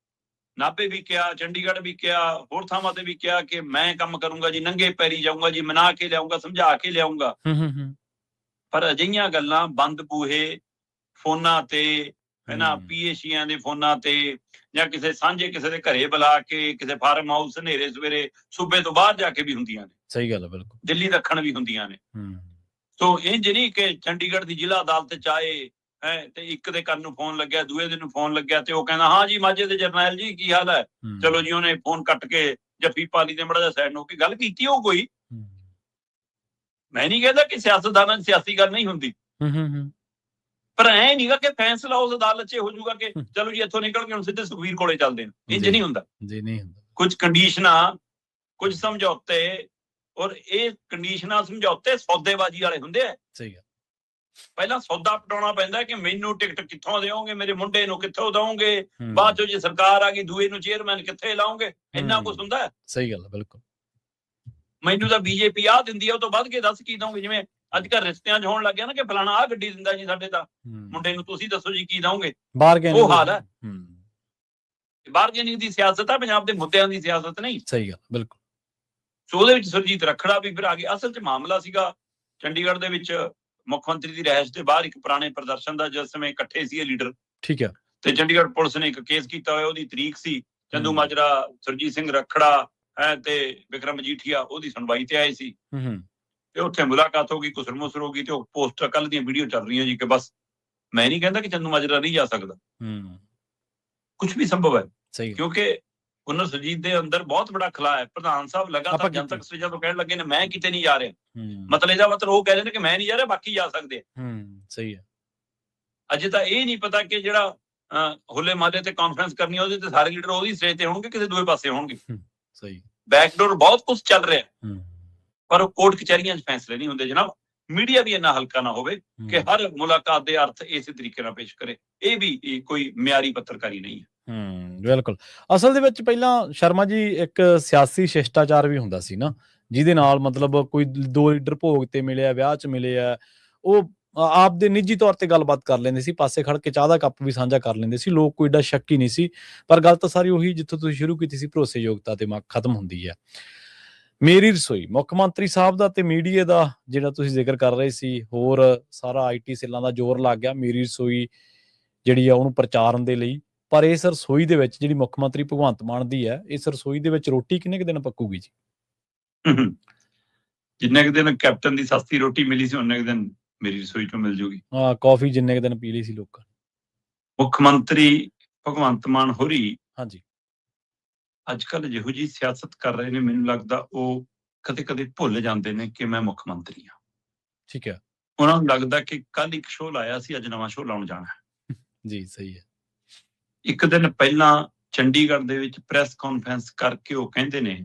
ਨਾਭੇ ਵੀ ਕਿਹਾ, ਚੰਡੀਗੜ੍ਹ ਵੀ ਕਿਹਾ, ਹੋਰ ਥਾਵਾਂ ਤੇ ਵੀ ਕਿਹਾ ਕਿ ਮੈਂ ਕੰਮ ਕਰੂੰਗਾ ਜੀ, ਨੰਗੇ ਪੈਰੀ ਜਾਊਂਗਾ ਜੀ, ਮਨਾ ਕੇ ਲਿਆਊਂਗਾ, ਸਮਝਾ ਕੇ ਲਿਆਊਂਗਾ। ਪਰ ਅਜਿਹੀਆਂ ਗੱਲਾਂ ਬੰਦ ਬੂਹੇ ਫੋਨਾਂ ਤੇ, ਪੀਏਸ਼ੀਆਂ ਦੇ ਫੋਨਾਂ ਤੇ, ਜਾਂ ਕਿਸੇ ਸਾਂਝੇ ਕਿਸੇ ਦੇ ਘਰੇ ਬੁਲਾ ਕੇ, ਕਿਸੇ ਫਾਰਮ ਹਾਊਸ ਹਨੇਰੇ ਸਵੇਰੇ ਸੂਬੇ ਤੋਂ ਬਾਹਰ ਜਾ ਕੇ ਵੀ ਹੁੰਦੀਆਂ ਨੇ। ਸਹੀ ਗੱਲ ਹੈ, ਬਿਲਕੁਲ। ਦਿੱਲੀ ਰੱਖਣ ਵੀ ਹੁੰਦੀਆਂ ਨੇ। ਸੋ ਇੰਜ ਨਹੀਂ ਕਿ ਚੰਡੀਗੜ੍ਹ ਦੀ ਜ਼ਿਲ੍ਹਾ ਅਦਾਲਤ 'ਚ ਆਏ ਤੇ ਇੱਕ ਦੇ ਕੰਨ ਨੂੰ ਫੋਨ ਲੱਗਿਆ, ਦੂਏ ਦਿਨ ਨੂੰ ਫੋਨ ਲੱਗਿਆ ਤੇ ਉਹ ਕਹਿੰਦਾ ਹਾਂ ਜੀ ਮਾਝੇ ਦੇ ਜਰਨੈਲ ਜੀ ਕੀ ਹਾਲ ਹੈ, ਚਲੋ ਜੀ ਉਹਨੇ ਫੋਨ ਕੱਟ ਕੇ ਜੱਫੀ ਪਾ ਲਈ ਤੇ ਮੜਾ ਜਿਹਾ ਸਾਈਡ ਨੂੰ ਕਿ ਗੱਲ ਕੀਤੀ ਉਹ ਕੋਈ। ਮੈਂ ਨਹੀਂ ਕਹਿੰਦਾ ਕਿ ਸਿਆਸਤਦਾਨਾਂ 'ਚ ਸਿਆਸੀ ਗੱਲ ਨਹੀਂ ਹੁੰਦੀ, ਪਰ ਐ ਨਹੀਂਗਾ ਕਿ ਫੈਸਲਾ ਉਸ ਅਦਾਲਤ 'ਚ ਹੋ ਜਾਊਗਾ ਕਿ ਚਲੋ ਜੀ ਇੱਥੋਂ ਨਿਕਲ ਕੇ ਹੁਣ ਸਿੱਧੇ ਸੁਖਬੀਰ ਕੋਲੇ ਚੱਲਦੇ ਨੇ। ਇੰਜ ਨਹੀਂ ਹੁੰਦਾ ਜੀ, ਨਹੀਂ ਹੁੰਦਾ। ਕੁਝ ਕੰਡੀਸ਼ਨਾਂ, ਕੁਝ ਸਮਝੌਤੇ, ਔਰ ਇਹ ਕੰਡੀਸ਼ਨਾਂ ਸਮਝੌਤੇ ਸੌਦੇਬਾਜ਼ੀ ਵਾਲੇ ਹੁੰਦੇ ਆ। ਸਹੀ ਹੈ। ਪਹਿਲਾਂ ਸੌਦਾ ਪਟਾਉਣਾ ਪੈਂਦਾ ਕਿ ਮੈਨੂੰ ਟਿਕਟ ਕਿੱਥੋਂ ਦਿਓਗੇ, ਮੇਰੇ ਮੁੰਡੇ ਨੂੰ ਕਿੱਥੋਂ ਦਓਗੇ, ਬਾਅਦ ਚੋਂ ਜੇ ਸਰਕਾਰ ਆ ਗਈ ਦੂਏ ਨੂੰ ਚੇਅਰਮੈਨ ਕਿੱਥੇ ਲਾਉਂਗੇ, ਇੰਨਾ ਕੁਝ ਹੁੰਦਾ। ਸਹੀ ਗੱਲ ਹੈ, ਬਿਲਕੁਲ। ਮੈਨੂੰ ਤਾਂ ਬੀਜੇਪੀ ਆਹ ਦਿੰਦੀ ਆ, ਉਹ ਤੋਂ ਵੱਧ ਕੇ ਦੱਸ ਕੀ ਦਓਗੇ। ਜਿਵੇਂ ਅੱਜ ਕੱਲ੍ਹ ਰਿਸ਼ਤਿਆਂ 'ਚ ਹੋਣ ਲੱਗਿਆ ਨਾ ਕਿ ਫਲਾਣਾ ਆਹ ਗੱਡੀ ਦਿੰਦਾ ਜੀ ਸਾਡੇ ਤਾਂ ਮੁੰਡੇ ਨੂੰ, ਤੁਸੀਂ ਦੱਸੋ ਜੀ ਕੀ ਦਓਗੇ। ਉਹ ਹਾਲ ਹੈ। ਬਾਰਗੇਨਿੰਗ ਦੀ ਸਿਆਸਤ ਆ, ਪੰਜਾਬ ਦੇ ਮੁੱਦਿਆਂ ਦੀ ਸਿਆਸਤ ਨਹੀਂ। ਸਹੀ ਗੱਲ, ਬਿਲਕੁਲ। ਸੋ ਉਹਦੇ ਵਿੱਚ ਸੁਰਜੀਤ ਰੱਖੜਾ ਵੀ ਫਿਰ ਆ ਗਿਆ। ਅਸਲ 'ਚ ਮਾਮਲਾ ਸੀਗਾ ਚੰਡੀਗੜ੍ਹ ਦੇ ਵਿੱਚ ਮੁੱਖ ਮੰਤਰੀ ਦੀ ਰਿਹਾਇਸ਼ ਦੇ ਬਾਹਰ ਇੱਕ ਪੁਰਾਣੇ ਪ੍ਰਦਰਸ਼ਨ ਦਾ, ਜਿਸ ਸਮੇਂ ਇਕੱਠੇ ਸੀ ਇਹ ਲੀਡਰ। ਠੀਕ ਹੈ। ਤੇ ਚੰਡੀਗੜ੍ਹ ਪੁਲਿਸ ਨੇ ਇੱਕ ਕੇਸ ਕੀਤਾ ਹੋਇਆ, ਉਹਦੀ ਤਰੀਕ ਸੀ। ਚੰਦੂਮਾਜਰਾ, ਸੁਰਜੀਤ ਸਿੰਘ ਰੱਖੜਾ ਤੇ ਬਿਕਰਮ ਮਜੀਠੀਆ ਉਹਦੀ ਸੁਣਵਾਈ ਤੇ ਆਏ ਸੀ। ਤੇ ਉੱਥੇ ਮੁਲਾਕਾਤ ਹੋ ਗਈ, ਕੁਸਰ ਮੁਸਰ ਹੋ ਗਈ ਤੇ ਉਹ ਪੋਸਟਰ ਕੱਲ ਦੀਆਂ ਵੀਡੀਓ ਚੱਲ ਰਹੀਆਂ ਜੀ ਕਿ ਬਸ ਮੈਂ ਨਹੀਂ ਕਹਿੰਦਾ ਕਿ ਚੰਦੂਮਾਜਰਾ ਨਹੀਂ ਜਾ ਸਕਦਾ, ਕੁਝ ਵੀ ਸੰਭਵ ਹੈ। ਕਿਉਂਕਿ ਉਹਨਾਂ ਸੁਰਜੀਤ ਦੇ ਅੰਦਰ ਬਹੁਤ ਬੜਾ ਖਲਾ ਹੈ। ਪ੍ਰਧਾਨ ਸਾਹਿਬ ਲਗਾਤਾਰ ਜਨਤਕ ਸਟੇਜਾਂ ਤੋਂ ਕਹਿਣ ਲੱਗੇ ਨੇ ਮੈਂ ਕਿਤੇ ਨਹੀਂ ਜਾ ਰਿਹਾ। ਮਤਲਬ ਇਹਦਾ ਮਤਲਬ ਉਹ ਕਹਿ ਰਹੇ ਨੇ ਕਿ ਮੈਂ ਨਹੀਂ ਜਾ ਰਿਹਾ, ਬਾਕੀ ਜਾ ਸਕਦੇ ਆ। ਸਹੀ ਹੈ। ਅਜੇ ਤਾਂ ਇਹ ਨਹੀਂ ਪਤਾ ਕਿ ਜਿਹੜਾ ਹੋਲੇ ਮਹੱਲੇ ਤੇ ਕਾਨਫਰੰਸ ਕਰਨੀ ਉਹਦੇ ਤੇ ਸਾਰੇ ਲੀਡਰ ਉਹਦੀ ਸਟੇਜ ਤੇ ਹੋਣਗੇ, ਕਿਸੇ ਦੂਏ ਪਾਸੇ ਹੋਣਗੇ। ਸਹੀ। ਬੈਕਡੋਰ ਬਹੁਤ ਕੁਝ ਚੱਲ ਰਿਹਾ, ਪਰ ਉਹ ਕੋਰਟ ਕਚਹਿਰੀਆਂ 'ਚ ਫੈਸਲੇ ਨਹੀਂ ਹੁੰਦੇ ਜਨਾਬ। ਮੀਡੀਆ ਵੀ ਇੰਨਾ ਹਲਕਾ ਨਾ ਹੋਵੇ ਕਿ ਹਰ ਮੁਲਾਕਾਤ ਦੇ ਅਰਥ ਇਸੇ ਤਰੀਕੇ ਨਾਲ ਪੇਸ਼ ਕਰੇ। ਇਹ ਵੀ ਕੋਈ ਮਿਆਰੀ ਪੱਤਰਕਾਰੀ ਨਹੀਂ ਹੈ। ਬਿਲਕੁਲ। ਅਸਲ ਦੇ ਵਿੱਚ ਪਹਿਲਾਂ ਸ਼ਰਮਾ ਜੀ ਇੱਕ ਸਿਆਸੀ ਸ਼ਿਸ਼ਟਾਚਾਰ ਵੀ ਹੁੰਦਾ ਸੀ ਨਾ, ਜਿਹਦੇ ਨਾਲ ਮਤਲਬ ਕੋਈ ਦੋ ਲੀਡਰ ਭੋਗ ਤੇ ਮਿਲੇ ਆ, ਵਿਆਹ 'ਚ ਮਿਲੇ ਆ, ਉਹ ਆਪ ਦੇ ਨਿੱਜੀ ਤੌਰ ਤੇ ਗੱਲਬਾਤ ਕਰ ਲੈਂਦੇ ਸੀ, ਪਾਸੇ ਖੜ ਕੇ ਚਾਹ ਦਾ ਕੱਪ ਵੀ ਸਾਂਝਾ ਕਰ ਲੈਂਦੇ ਸੀ। ਲੋਕ ਕੋਈ ਏਡਾ ਸ਼ੱਕੀ ਨਹੀਂ ਸੀ। ਪਰ ਗੱਲ ਤਾਂ ਸਾਰੀ ਉਹੀ ਜਿੱਥੋਂ ਤੁਸੀਂ ਸ਼ੁਰੂ ਕੀਤੀ ਸੀ, ਭਰੋਸੇਯੋਗਤਾ ਤੇ ਖਤਮ ਹੁੰਦੀ ਹੈ। ਮੇਰੀ ਰਸੋਈ ਮੁੱਖ ਮੰਤਰੀ ਸਾਹਿਬ ਦਾ ਤੇ ਮੀਡੀਆ ਦਾ ਜਿਹੜਾ ਤੁਸੀਂ ਜ਼ਿਕਰ ਕਰ ਰਹੇ ਸੀ, ਹੋਰ ਸਾਰਾ IT ਸੈੱਲਾਂ ਦਾ ਜ਼ੋਰ ਲੱਗ ਗਿਆ ਮੇਰੀ ਰਸੋਈ ਜਿਹੜੀ ਆ ਉਹਨੂੰ ਪ੍ਰਚਾਰਨ ਦੇ ਲਈ। ਪਰ ਇਸ ਰਸੋਈ ਦੇ ਵਿੱਚ ਜਿਹੜੀ ਮੁੱਖ ਮੰਤਰੀ ਭਗਵੰਤ ਮਾਨ ਦੀ ਹੈ, ਇਸ ਰਸੋਈ ਦੇ ਵਿੱਚ ਰੋਟੀ ਕਿੰਨੇ ਕੁ ਦਿਨ ਪੱਕੂਗੀ ਜੀ? ਜਿੰਨੇ ਕੁ ਦਿਨ ਕੈਪਟਨ ਦੀ ਸਸਤੀ ਰੋਟੀ ਮਿਲੀ ਸੀ ਉਹਨੇ ਕੁ ਦਿਨ ਮੇਰੀ ਰਸੋਈ ਚੋਂ ਮਿਲ ਜੂਗੀ। ਹਾਂ, ਕਾਫੀ ਜਿੰਨੇ ਕੁ ਦਿਨ ਪੀ ਲਈ ਸੀ ਲੋਕਾਂ। ਮੁੱਖ ਮੰਤਰੀ ਭਗਵੰਤ ਮਾਨ ਹੋਰੀ ਹਾਂਜੀ। ਅੱਜ ਕੱਲ੍ਹ ਜਿਹੋ ਜਿਹੀ ਸਿਆਸਤ ਕਰ ਰਹੇ ਨੇ, ਮੈਨੂੰ ਲੱਗਦਾ ਉਹ ਕਦੇ ਕਦੇ ਭੁੱਲ ਜਾਂਦੇ ਨੇ ਕਿ ਮੈਂ ਮੁੱਖ ਮੰਤਰੀ ਹਾਂ। ਠੀਕ ਹੈ ਉਹਨਾਂ ਨੂੰ ਲੱਗਦਾ ਕਿ ਕੱਲ ਇੱਕ ਸ਼ੋਅ ਲਾਇਆ ਸੀ, ਅੱਜ ਨਵਾਂ ਸ਼ੋਅ ਲਾਉਣ ਜਾਣਾ। ਜੀ, ਸਹੀ ਹੈ। ਇੱਕ ਦਿਨ ਪਹਿਲਾਂ ਚੰਡੀਗੜ੍ਹ ਦੇ ਵਿੱਚ ਪ੍ਰੈਸ ਕਾਨਫਰੰਸ ਕਰਕੇ ਉਹ ਕਹਿੰਦੇ ਨੇ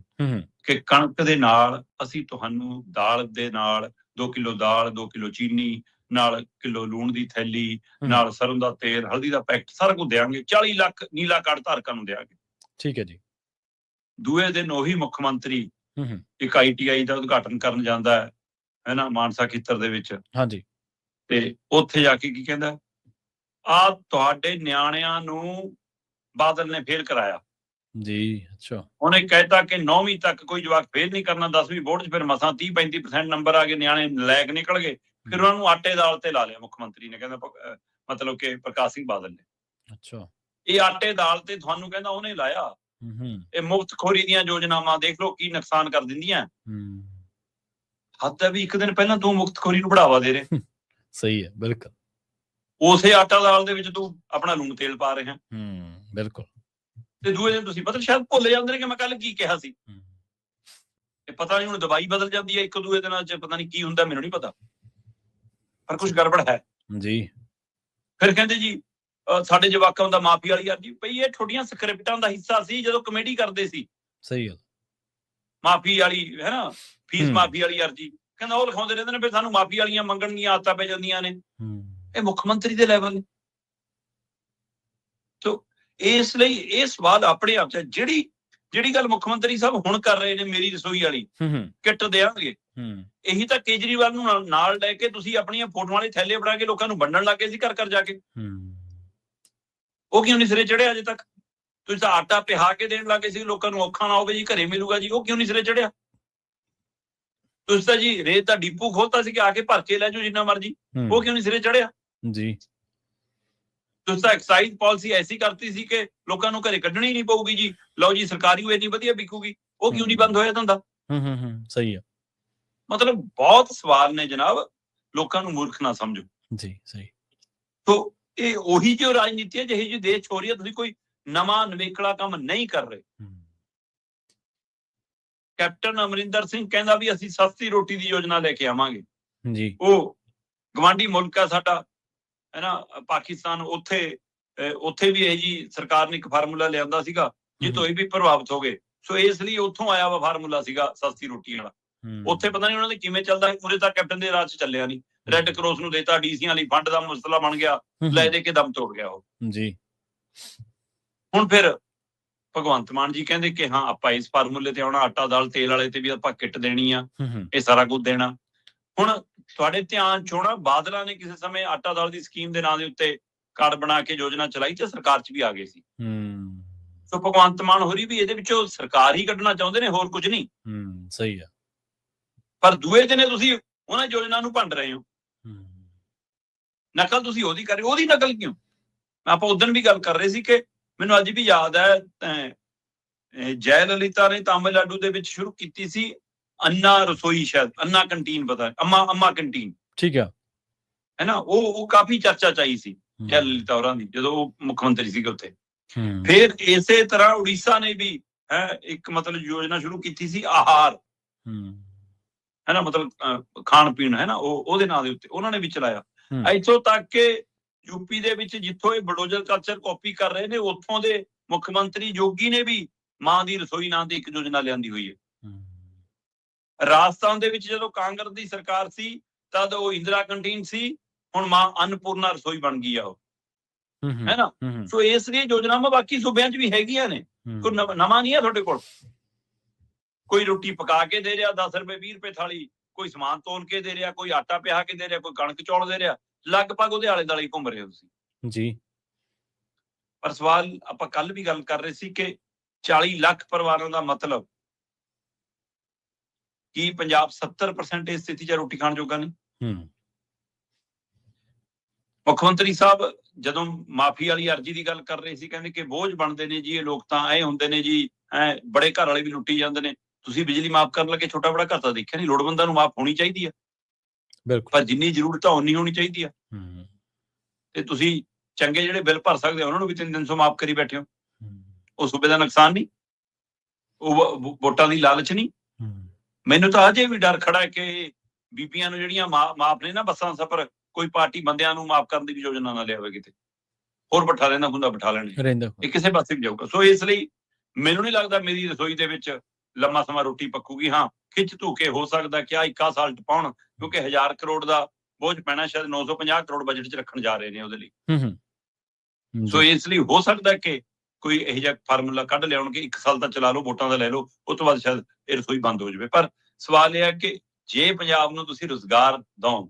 ਕਿ ਕਣਕ ਦੇ ਨਾਲ ਅਸੀਂ ਤੁਹਾਨੂੰ ਦਾਲ ਦੇ ਨਾਲ 2 ਕਿਲੋ ਦਾਲ, 2 ਕਿਲੋ ਚੀਨੀ ਨਾਲ ਕਿਲੋ ਲੂਣ ਦੀ ਥੈਲੀ ਨਾਲ ਸਰੋਂ ਦਾ ਤੇਲ, ਹਲਦੀ ਦਾ ਪੈਕਟ ਸਾਰਾ ਕੁਝ ਦੇਵਾਂਗੇ, 40 ਲੱਖ ਨੀਲਾ ਕਾਰਡ ਧਾਰਕਾਂ ਨੂੰ ਦੇਵਾਂਗੇ। ਠੀਕ ਹੈ ਜੀ। ਦੂਏ ਦਿਨ ਉਹੀ ਮੁੱਖ ਮੰਤਰੀ ਇੱਕ ITI ਦਾ ਉਦਘਾਟਨ ਕਰਨ ਜਾਂਦਾ ਹੈ ਨਾ, ਮਾਨਸਾ ਖੇਤਰ ਦੇ ਵਿੱਚ। ਹਾਂਜੀ। ਤੇ ਉੱਥੇ ਜਾ ਕੇ ਕੀ ਕਹਿੰਦਾ, ਆ ਤੁਹਾਡੇ ਨਿਆਣਿਆਂ ਨੂੰ ਬਾਦਲ ਨੇ ਫੇਲ ਕਰਾਇਆ ਜੀ। ਅੱਛਾ। ਉਹਨੇ ਕਹਿਤਾ ਕਿ 9ਵੀਂ ਤੱਕ ਕੋਈ ਜਵਾਕ ਫੇਲ ਨਹੀਂ ਕਰਨਾ, 10ਵੀਂ ਬੋਰਡ 'ਚ ਫਿਰ ਮਸਾਂ 30-35% ਨੰਬਰ ਆ ਗਏ, ਨਿਆਣੇ ਨਲਾਇਕ ਨਿਕਲ ਗਏ। ਫਿਰ ਉਹਨਾਂ ਨੂੰ ਆਟੇ ਦਾਲ ਤੇ ਲਾ ਲਿਆ ਮੁੱਖ ਮੰਤਰੀ ਨੇ, ਕਹਿੰਦਾ ਮਤਲਬ ਕਿ ਪ੍ਰਕਾਸ਼ ਸਿੰਘ ਬਾਦਲ ਨੇ। ਅੱਛਾ। ਇਹ ਆਟੇ ਦਾਲ ਤੇ ਤੁਹਾਨੂੰ ਕਹਿੰਦਾ ਉਹਨੇ ਲਾਇਆ। ਇਹ ਮੁਫਤਖੋਰੀ ਦੀਆਂ ਯੋਜਨਾਵਾਂ ਦੇਖ ਲਓ ਕੀ ਨੁਕਸਾਨ ਕਰ ਦਿੰਦੀਆਂ। ਹੱਦ ਹੈ ਵੀ ਇੱਕ ਦਿਨ ਪਹਿਲਾਂ ਤੂੰ ਮੁਫਤਖੋਰੀ ਨੂੰ ਬੜਾਵਾ ਦੇ ਰਿਹਾ। ਸਹੀ ਹੈ, ਬਿਲਕੁਲ। ਉਸੇ ਆਟਾ ਦਾਲ ਦੇ ਵਿੱਚ ਤੂੰ ਆਪਣਾ ਲੂਣ ਤੇਲ ਪਾ ਰਿਹਾ। ਬਿਲਕੁਲ। ਤੇ ਦੂਏ ਦਿਨ ਤੁਸੀਂ ਪਤਾ ਸ਼ਾਇਦ ਭੁੱਲ ਜਾਂਦੇ ਨੇ ਕਿ ਮੈਂ ਕੱਲ ਕੀ ਕਿਹਾ ਸੀ। ਇਹ ਪਤਾ ਨਹੀਂ ਹੁਣ ਦਵਾਈ ਬਦਲ ਜਾਂਦੀ ਹੈ ਇੱਕ ਦੂਏ ਦਿਨਾਂ 'ਚ, ਪਤਾ ਨਹੀਂ ਕੀ ਹੁੰਦਾ, ਮੈਨੂੰ ਨਹੀਂ ਪਤਾ, ਪਰ ਕੁਝ ਗੜਬੜ ਹੈ ਜੀ। ਫਿਰ ਕਹਿੰਦੇ ਜੀ ਸਾਡੇ ਜਵਾਕਾਂ ਦਾ ਮਾਫੀ ਵਾਲੀ ਅਰਜੀ ਪਈ। ਇਹ ਛੋਟੀਆਂ ਸਕ੍ਰਿਪਟਾਂ ਦਾ ਹਿੱਸਾ ਸੀ ਜਦੋਂ ਕਮੇਡੀ ਕਰਦੇ ਸੀ। ਸਹੀ ਗੱਲ। ਮਾਫੀ ਵਾਲੀ ਹੈ ਨਾ, ਫੀਸ ਮਾਫੀ ਵਾਲੀ ਅਰਜੀ ਕਹਿੰਦਾ ਉਹ ਲਿਖਾਉਂਦੇ ਰਹਿੰਦੇ ਨੇ, ਫਿਰ ਸਾਨੂੰ ਮਾਫੀ ਵਾਲੀਆਂ ਮੰਗਣ ਦੀਆਂ ਆਦਤਾਂ ਪੈ ਜਾਂਦੀਆਂ ਨੇ। ਇਹ ਮੁੱਖ ਮੰਤਰੀ ਦੇ ਲੈਵਲ। ਤੋ ਇਸ ਲਈ ਇਹ ਸਵਾਲ ਆਪਣੇ ਆਪ 'ਚ ਜਿਹੜੀ ਗੱਲ ਮੁੱਖ ਮੰਤਰੀ ਸਾਹਿਬ ਹੁਣ ਕਰ ਰਹੇ ਨੇ, ਮੇਰੀ ਰਸੋਈ ਵਾਲੀ ਕਿੱਟ ਦੇਵਾਂਗੇ, ਇਹੀ ਤਾਂ ਕੇਜਰੀਵਾਲ ਨੂੰ ਨਾਲ ਲੈ ਕੇ ਤੁਸੀਂ ਆਪਣੀਆਂ ਫੋਟੋਆਂ ਵਾਲੇ ਥੈਲੇ ਬਣਾ ਕੇ ਲੋਕਾਂ ਨੂੰ ਵੰਡਣ ਲੱਗੇ ਸੀ ਘਰ ਘਰ ਜਾ ਕੇ। ਉਹ ਕਿਉਂ ਨਹੀਂ ਸਿਰੇ ਚੜਿਆ ਅਜੇ ਤੱਕ? ਤੁਸੀਂ ਤਾਂ ਆਟਾ ਪਿਹਾ ਕੇ ਦੇਣ ਲੱਗੇ ਸੀ ਲੋਕਾਂ ਨੂੰ, ਔਖਾ ਨਾ ਹੋਵੇ ਜੀ, ਘਰੇ ਮਿਲੂਗਾ ਜੀ, ਉਹ ਕਿਉਂ ਨਹੀਂ ਸਿਰੇ ਚੜਿਆ? ਤੁਸੀਂ ਤਾਂ ਜੀ ਰੇਤ ਦਾ ਡਿਪੂ ਖੋਲਤਾ ਸੀ ਕਿ ਆ ਕੇ ਭਰ ਕੇ ਲੈ ਜਾਓ ਜਿੰਨਾ ਮਰਜੀ, ਉਹ ਕਿਉਂ ਨਹੀਂ ਸਿਰੇ ਚੜਿਆ ਜੀ? ਤੁਸੀਂ ਤਾਂ ਐਕਸਾਈਜ਼ ਪਾਲਿਸੀ ਐਸੀ ਕਰਤੀ ਸੀ ਕਿ ਲੋਕਾਂ ਨੂੰ ਘਰੇ ਕੱਢਣੀ ਨਹੀਂ ਪਊਗੀ ਜੀ, ਲਓ ਜੀ ਸਰਕਾਰੀ ਉਹ ਇੰਨੀ ਵਧੀਆ ਵਿਕੂਗੀ, ਉਹ ਕਿਉਂ ਨਹੀਂ ਬੰਦ ਹੋਇਆ ਧੰਦਾ? ਸਹੀ ਹੈ। ਮਤਲਬ ਬਹੁਤ ਸਵਾਲ ਨੇ ਜਨਾਬ, ਲੋਕਾਂ ਨੂੰ ਮੂਰਖ ਨਾ ਸਮਝੋ ਜੀ। ਸਹੀ। ਤੋ ਇਹ ਉਹੀ ਜੋ ਰਾਜਨੀਤੀ ਹੈ ਜਿਹੀ ਜਿਹੀ ਦੇਸ਼ ਹੋ ਰਹੀ ਹੈ, ਤੁਸੀਂ ਕੋਈ ਨਵਾਂ ਨਵੇਕਲਾ ਕੰਮ ਨਹੀਂ ਕਰ ਰਹੇ। ਕੈਪਟਨ ਅਮਰਿੰਦਰ ਸਿੰਘ ਕਹਿੰਦਾ ਵੀ ਅਸੀਂ ਸਸਤੀ ਰੋਟੀ ਦੀ ਯੋਜਨਾ ਲੈ ਕੇ ਆਵਾਂਗੇ ਜੀ। ਉਹ ਗਵਾਂਢੀ ਮੁਲਕ ਆ ਸਾਡਾ, ਹੈ ਨਾ, ਪਾਕਿਸਤਾਨ, ਉੱਥੇ ਵੀ ਇਹ ਜੀ ਸਰਕਾਰ ਨੇ ਇੱਕ ਫਾਰਮੂਲਾ ਲਿਆਂਦਾ ਸੀਗਾ ਜਿੱਥੋਂ ਇਹ ਵੀ ਪ੍ਰਭਾਵਿਤ ਹੋ ਗਏ। ਸੋ ਇਸ ਲਈ ਉੱਥੋਂ ਆਇਆ ਵਾ ਫਾਰਮੂਲਾ ਸੀਗਾ ਸਸਤੀ ਰੋਟੀ ਵਾਲਾ। ਉੱਥੇ ਪਤਾ ਨਹੀਂ ਉਹਨਾਂ ਦੇ ਕਿਵੇਂ ਚੱਲਦਾ, ਪੂਰੇ ਤਾਂ ਕੈਪਟਨ ਦੇ ਰਾਜ 'ਚ ਚੱਲਿਆ ਨਹੀਂ। ਰੈੱਡ ਕ੍ਰੋਸ ਨੂੰ ਦੇਤਾ, ਡੀਸੀਆਂ ਲਈ ਫੰਡ ਦਾ ਮਸਲਾ ਬਣ ਗਿਆ, ਲੈ ਦੇ ਕੇ ਦਮ ਤੋੜ ਗਿਆ ਉਹ ਜੀ। ਹੁਣ ਫਿਰ ਭਗਵੰਤ ਮਾਨ ਜੀ ਕਹਿੰਦੇ ਕਿ ਹਾਂ ਆਪਾਂ ਇਸ ਫਾਰਮੂਲੇ ਤੇ ਆਉਣਾ, ਆਟਾ ਦਾਲ ਤੇਲ ਵਾਲੇ ਤੇ ਵੀ ਆਪਾਂ ਕਿੱਟ ਦੇਣੀ ਆ, ਇਹ ਸਾਰਾ ਕੁਝ ਦੇਣਾ। ਹੁਣ ਤੁਹਾਡੇ ਧਿਆਨ 'ਚ ਹੋਣਾ, ਬਾਦਲਾਂ ਨੇ ਕਿਸੇ ਸਮੇਂ ਆਟਾ ਦਾਲ ਦੀ ਸਕੀਮ ਦੇ ਨਾਂ ਦੇ ਉੱਤੇ ਕਾਰਡ ਬਣਾ ਕੇ ਯੋਜਨਾ ਚਲਾਈ ਤੇ ਸਰਕਾਰ 'ਚ ਵੀ ਆ ਗਏ ਸੀ। ਸੋ ਭਗਵੰਤ ਮਾਨ ਹੋਰੀ ਵੀ ਇਹਦੇ ਵਿੱਚੋਂ ਸਰਕਾਰ ਹੀ ਕੱਢਣਾ ਚਾਹੁੰਦੇ ਨੇ, ਹੋਰ ਕੁਝ ਨਹੀਂ। ਸਹੀ ਆ। ਪਰ ਦੂਏ ਦਿਨੇ ਤੁਸੀਂ ਉਹਨਾਂ ਯੋਜਨਾ ਨੂੰ ਭੰਡ ਰਹੇ ਹੋ। ਨਕਲ ਤੁਸੀਂ ਉਹਦੀ ਕਰ ਰਹੇ ਹੋ, ਉਹਦੀ ਨਕਲ ਕਿਉਂ? ਆਪਾਂ ਉਦੋਂ ਵੀ ਗੱਲ ਕਰ ਰਹੇ ਸੀ ਕਿ ਮੈਨੂੰ ਅੱਜ ਵੀ ਯਾਦ ਹੈ, ਜੈ ਲਲਿਤਾ ਨੇ ਤਾਮਿਲਨਾਡੂ ਦੇ ਵਿੱਚ ਸ਼ੁਰੂ ਕੀਤੀ ਸੀ ਅੰਨਾ ਰਸੋਈ, ਸ਼ਾਇਦ ਅੰਨਾ ਕੰਟੀਨ, ਪਤਾ ਅੰਮਾ ਕੰਟੀਨ, ਠੀਕ ਆ, ਹੈ ਨਾ। ਉਹ ਕਾਫੀ ਚਰਚਾ ਚਾਹੀ ਸੀ ਜੈ ਲਲਿਤਾ ਹੋਰਾਂ ਦੀ ਜਦੋਂ ਉਹ ਮੁੱਖ ਮੰਤਰੀ ਸੀਗੇ ਉੱਥੇ। ਫਿਰ ਇਸੇ ਤਰ੍ਹਾਂ ਉੜੀਸਾ ਨੇ ਵੀ ਇੱਕ ਮਤਲਬ ਯੋਜਨਾ ਸ਼ੁਰੂ ਕੀਤੀ ਸੀ ਆਹਾਰ, ਹੈ ਨਾ, ਮਤਲਬ ਖਾਣ ਪੀਣ, ਹੈ ਨਾ, ਉਹਦੇ ਨਾਂ ਦੇ ਉੱਤੇ ਉਹਨਾਂ ਨੇ ਵੀ ਚਲਾਇਆ। ਇੱਥੋਂ ਤੱਕ ਕਿ ਯੂਪੀ ਦੇ ਵਿੱਚ ਜਿੱਥੋਂ ਇਹ ਬਲਡੋਜ਼ਰ ਕਲਚਰ ਕਾਪੀ ਕਰ ਰਹੇ ਨੇ, ਉੱਥੋਂ ਦੇ ਮੁੱਖ ਮੰਤਰੀ ਯੋਗੀ ਨੇ ਵੀ ਮਾਂ ਦੀ ਰਸੋਈ ਨਾਂ ਦੀ ਇੱਕ ਯੋਜਨਾ ਲਿਆਂਦੀ ਹੋਈ ਹੈ। ਰਾਜਸਥਾਨ ਦੇ ਵਿੱਚ ਜਦੋਂ ਕਾਂਗਰਸ ਦੀ ਸਰਕਾਰ ਸੀ ਤਦ ਉਹ ਇੰਦਰਾ ਕੰਟੀਨ ਸੀ, ਹੁਣ ਮਾਂ ਅੰਨਪੂਰਨਾ ਰਸੋਈ ਬਣ ਗਈ ਆ ਉਹ, ਹੈ ਨਾ। ਸੋ ਇਸ ਲਈ ਯੋਜਨਾਵਾਂ ਬਾਕੀ ਸੂਬਿਆਂ 'ਚ ਵੀ ਹੈਗੀਆਂ ਨੇ, ਕੋਈ ਨਵਾਂ ਨਹੀਂ ਹੈ ਤੁਹਾਡੇ ਕੋਲ। ਕੋਈ ਰੋਟੀ ਪਕਾ ਕੇ ਦੇ ਰਿਹਾ 10 ਰੁਪਏ 20 ਰੁਪਏ ਥਾਲੀ, ਕੋਈ ਸਮਾਨ ਤੋਲ ਕੇ ਦੇ ਰਿਹਾ, ਕੋਈ ਆਟਾ ਪਿਹਾ ਕੇ ਦੇ ਰਿਹਾ, ਕੋਈ ਕਣਕ ਚੌਲ ਦੇ ਰਿਹਾ, ਲਗਭਗ ਉਹਦੇ ਆਲੇ ਦੁਆਲੇ ਘੁੰਮ ਰਹੇ ਹੋ ਤੁਸੀਂ ਜੀ। ਪਰ ਸਵਾਲ ਆਪਾਂ ਕੱਲ ਵੀ ਗੱਲ ਕਰ ਰਹੇ ਸੀ ਕਿ 40 ਲੱਖ ਪਰਿਵਾਰਾਂ ਦਾ ਮਤਲਬ ਕੀ ਪੰਜਾਬ 70% ਇਸ ਸਥਿਤੀ 'ਚ ਰੋਟੀ ਖਾਣ ਜੋਗਾ ਨਹੀਂ? ਮੁੱਖ ਮੰਤਰੀ ਸਾਹਿਬ ਜਦੋਂ ਮਾਫੀ ਵਾਲੀ ਅਰਜੀ ਦੀ ਗੱਲ ਕਰ ਰਹੇ ਸੀ, ਕਹਿੰਦੇ ਕਿ ਬੋਝ ਬਣਦੇ ਨੇ ਜੀ ਇਹ ਲੋਕ, ਤਾਂ ਐ ਹੁੰਦੇ ਨੇ ਜੀ, ਬੜੇ ਘਰ ਵਾਲੇ ਵੀ ਲੁੱਟੀ ਜਾਂਦੇ ਨੇ। ਤੁਸੀਂ ਬਿਜਲੀ ਮਾਫ ਕਰਨ ਲੱਗੇ ਛੋਟਾ ਬੜਾ ਘਰ ਤਾਂ ਦੇਖਿਆ ਨਹੀਂ। ਲੋੜਵੰਦਾਂ ਨੂੰ ਮਾਫ ਹੋਣੀ ਚਾਹੀਦੀ ਆ, ਬਿਲਕੁਲ। ਪਰ ਜਿੰਨੀ ਜ਼ਰੂਰਤ ਆ ਉਨੀ ਹੋਣੀ ਚਾਹੀਦੀ ਆ। ਤੇ ਤੁਸੀਂ ਚੰਗੇ ਜਿਹੜੇ ਬਿੱਲ ਭਰ ਸਕਦੇ ਉਹਨਾਂ ਨੂੰ ਵੀ 300 ਮਾਫ ਕਰੀ ਬੈਠੇ ਹੋ। ਉਹ ਸੂਬੇ ਦਾ ਨੁਕਸਾਨ ਨਹੀਂ, ਉਹ ਵੋਟਾਂ ਦੀ ਲਾਲਚ ਨਹੀਂ। ਮੈਨੂੰ ਤਾਂ ਅਜੇ ਵੀ ਡਰ ਖੜਾ ਹੈ ਕਿ ਬੀਬੀਆਂ ਨੂੰ ਜਿਹੜੀਆਂ ਮਾਫ ਨੇ ਨਾ ਬੱਸਾਂ ਸਫ਼ਰ, ਕੋਈ ਪਾਰਟੀ ਬੰਦਿਆਂ ਨੂੰ ਮਾਫ ਕਰਨ ਦੀ ਵੀ ਯੋਜਨਾ ਨਾ ਲਿਆਵੇ, ਕਿਤੇ ਹੋਰ ਬਿਠਾ ਲੈਣਾ ਹੁੰਦਾ ਬਿਠਾ ਲੈਣੇ, ਇਹ ਕਿਸੇ ਪਾਸੇ ਵੀ ਜਾਊਗਾ। ਸੋ ਇਸ ਲਈ ਮੈਨੂੰ ਨਹੀਂ ਲੱਗਦਾ ਮੇਰੀ ਰਸੋਈ ਦੇ ਵਿੱਚ ਲੰਮਾ ਸਮਾਂ ਰੋਟੀ ਪੱਕੂਗੀ। ਹਾਂ, ਖਿੱਚ ਧੂ ਕੇ ਹੋ ਸਕਦਾ ਕਿ 1 ਸਾਲ ਚ ਪਾਉਣ, ਕਿਉਂਕਿ 1000 ਕਰੋੜ ਦਾ ਬੋਝ ਪੈਣਾ, ਸ਼ਾਇਦ 950 ਕਰੋੜ ਬਜਟ ਚ ਰੱਖਣ ਜਾ ਰਹੇ ਨੇ ਉਹਦੇ ਲਈ। ਸੋ ਇਸ ਲਈ ਹੋ ਸਕਦਾ ਕਿ ਕੋਈ ਇਹੋ ਜਿਹਾ ਫਾਰਮੂਲਾ ਕੱਢ ਲਿਆਉਣਗੇ, 1 ਸਾਲ ਤਾਂ ਚਲਾ ਲਓ, ਵੋਟਾਂ ਦਾ ਲੈ ਲਓ, ਉਸ ਤੋਂ ਬਾਅਦ ਸ਼ਾਇਦ ਇਹ ਰਸੋਈ ਬੰਦ ਹੋ ਜਾਵੇ। ਪਰ ਸਵਾਲ ਇਹ ਹੈ ਕਿ ਜੇ ਪੰਜਾਬ ਨੂੰ ਤੁਸੀਂ ਰੁਜ਼ਗਾਰ ਦਿਓ,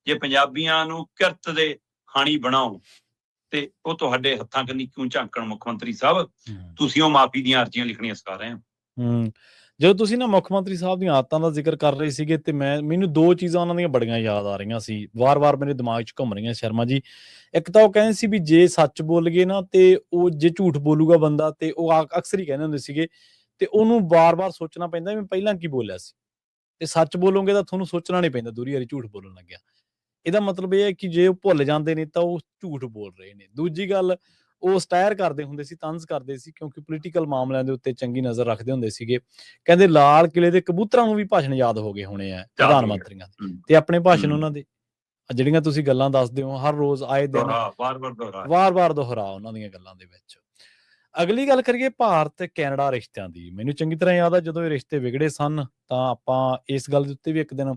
ਜੇ ਪੰਜਾਬੀਆਂ ਨੂੰ ਕਿਰਤ ਦੇ ਹਾਣੀ ਬਣਾਓ, ਤੇ ਉਹ ਤੁਹਾਡੇ ਹੱਥਾਂ ਕੰਨੀ ਕਿਉਂ ਝਾਂਕਣ ਮੁੱਖ ਮੰਤਰੀ ਸਾਹਿਬ? ਤੁਸੀਂ ਉਹ ਮਾਫੀ ਦੀਆਂ ਅਰਜ਼ੀਆਂ ਲਿਖਣੀਆਂ ਸਿਖਾ ਰਹੇ ਹੋ। ਜਦੋਂ ਤੁਸੀਂ ਨਾ ਮੁੱਖ ਮੰਤਰੀ ਸਾਹਿਬ ਦੀਆਂ ਆਦਤਾਂ ਦਾ ਜ਼ਿਕਰ ਕਰ ਰਹੇ ਸੀਗੇ, ਤੇ ਮੈਨੂੰ 2 ਚੀਜ਼ਾਂ ਉਹਨਾਂ ਦੀਆਂ ਬੜੀਆਂ ਯਾਦ ਆ ਰਹੀਆਂ ਸੀ, ਵਾਰ-ਵਾਰ ਮੇਰੇ ਦਿਮਾਗ 'ਚ ਘੁੰਮ ਰਹੀਆਂ ਸ਼ਰਮਾ ਜੀ। ਇੱਕ ਤਾਂ ਉਹ ਕਹਿੰਦੇ ਸੀ ਵੀ ਜੇ ਸੱਚ ਬੋਲ ਗਏ ਨਾ, ਤੇ ਉਹ ਜੇ ਝੂਠ ਬੋਲੂਗਾ ਬੰਦਾ, ਤੇ ਉਹ ਅਕਸਰ ਹੀ ਕਹਿੰਦੇ ਹੁੰਦੇ ਸੀਗੇ, ਤੇ ਉਹਨੂੰ ਵਾਰ-ਵਾਰ ਸੋਚਣਾ ਪੈਂਦਾ ਵੀ ਪਹਿਲਾਂ ਕੀ ਬੋਲਿਆ ਸੀ, ਤੇ ਸੱਚ ਬੋਲੋਗੇ ਤਾਂ ਤੁਹਾਨੂੰ ਸੋਚਣਾ ਨਹੀਂ ਪੈਂਦਾ ਦੂਰੀ ਵਾਰੀ ਝੂਠ ਬੋਲਣ ਲੱਗਿਆ। ਇਹਦਾ ਮਤਲਬ ਇਹ ਹੈ ਕਿ ਜੇ ਉਹ ਭੁੱਲ ਜਾਂਦੇ ਨੇ ਤਾਂ ਉਹ ਝੂਠ ਬੋਲ ਰਹੇ ਨੇ। ਦੂਜੀ ਗੱਲ, ਉਹ ਸਟਾਇਰ ਕਰਦੇ ਹੁੰਦੇ ਸੀ, ਤੰਜ਼ ਕਰਦੇ ਸੀ, ਕਿਉਂਕਿ ਪੋਲੀਟੀਕਲ ਮਾਮਲਿਆਂ ਦੇ ਉੱਤੇ ਚੰਗੀ ਨਜ਼ਰ ਰੱਖਦੇ ਹੁੰਦੇ ਸੀਗੇ। ਕਹਿੰਦੇ ਲਾਲ ਕਿਲੇ ਦੇ ਕਬੂਤਰਾਂ ਨੂੰ ਵੀ ਭਾਸ਼ਣ ਯਾਦ ਹੋ ਗਏ ਹੋਣੇ ਆ ਪ੍ਰਧਾਨ ਮੰਤਰੀਆਂ ਦੇ, ਤੇ ਆਪਣੇ ਭਾਸ਼ਣ ਉਹਨਾਂ ਦੇ ਜਿਹੜੀਆਂ ਤੁਸੀਂ ਗੱਲਾਂ ਦੱਸਦੇ ਹੋ ਹਰ ਰੋਜ਼ ਆਏ ਦਿਨ ਵਾਰ-ਵਾਰ ਦੁਹਰਾ ਉਹਨਾਂ ਦੀਆਂ ਗੱਲਾਂ ਦੇ ਵਿੱਚ। ਅਗਲੀ ਗੱਲ ਕਰੀਏ ਭਾਰਤ ਕੈਨੇਡਾ ਰਿਸ਼ਤਿਆਂ ਦੀ। ਮੈਨੂੰ ਚੰਗੀ ਤਰ੍ਹਾਂ ਯਾਦ ਆ ਜਦੋਂ ਇਹ ਰਿਸ਼ਤੇ ਵਿਗੜੇ ਸਨ, ਤਾਂ ਆਪਾਂ ਇਸ ਗੱਲ ਦੇ ਉੱਤੇ ਵੀ ਇੱਕ ਦਿਨ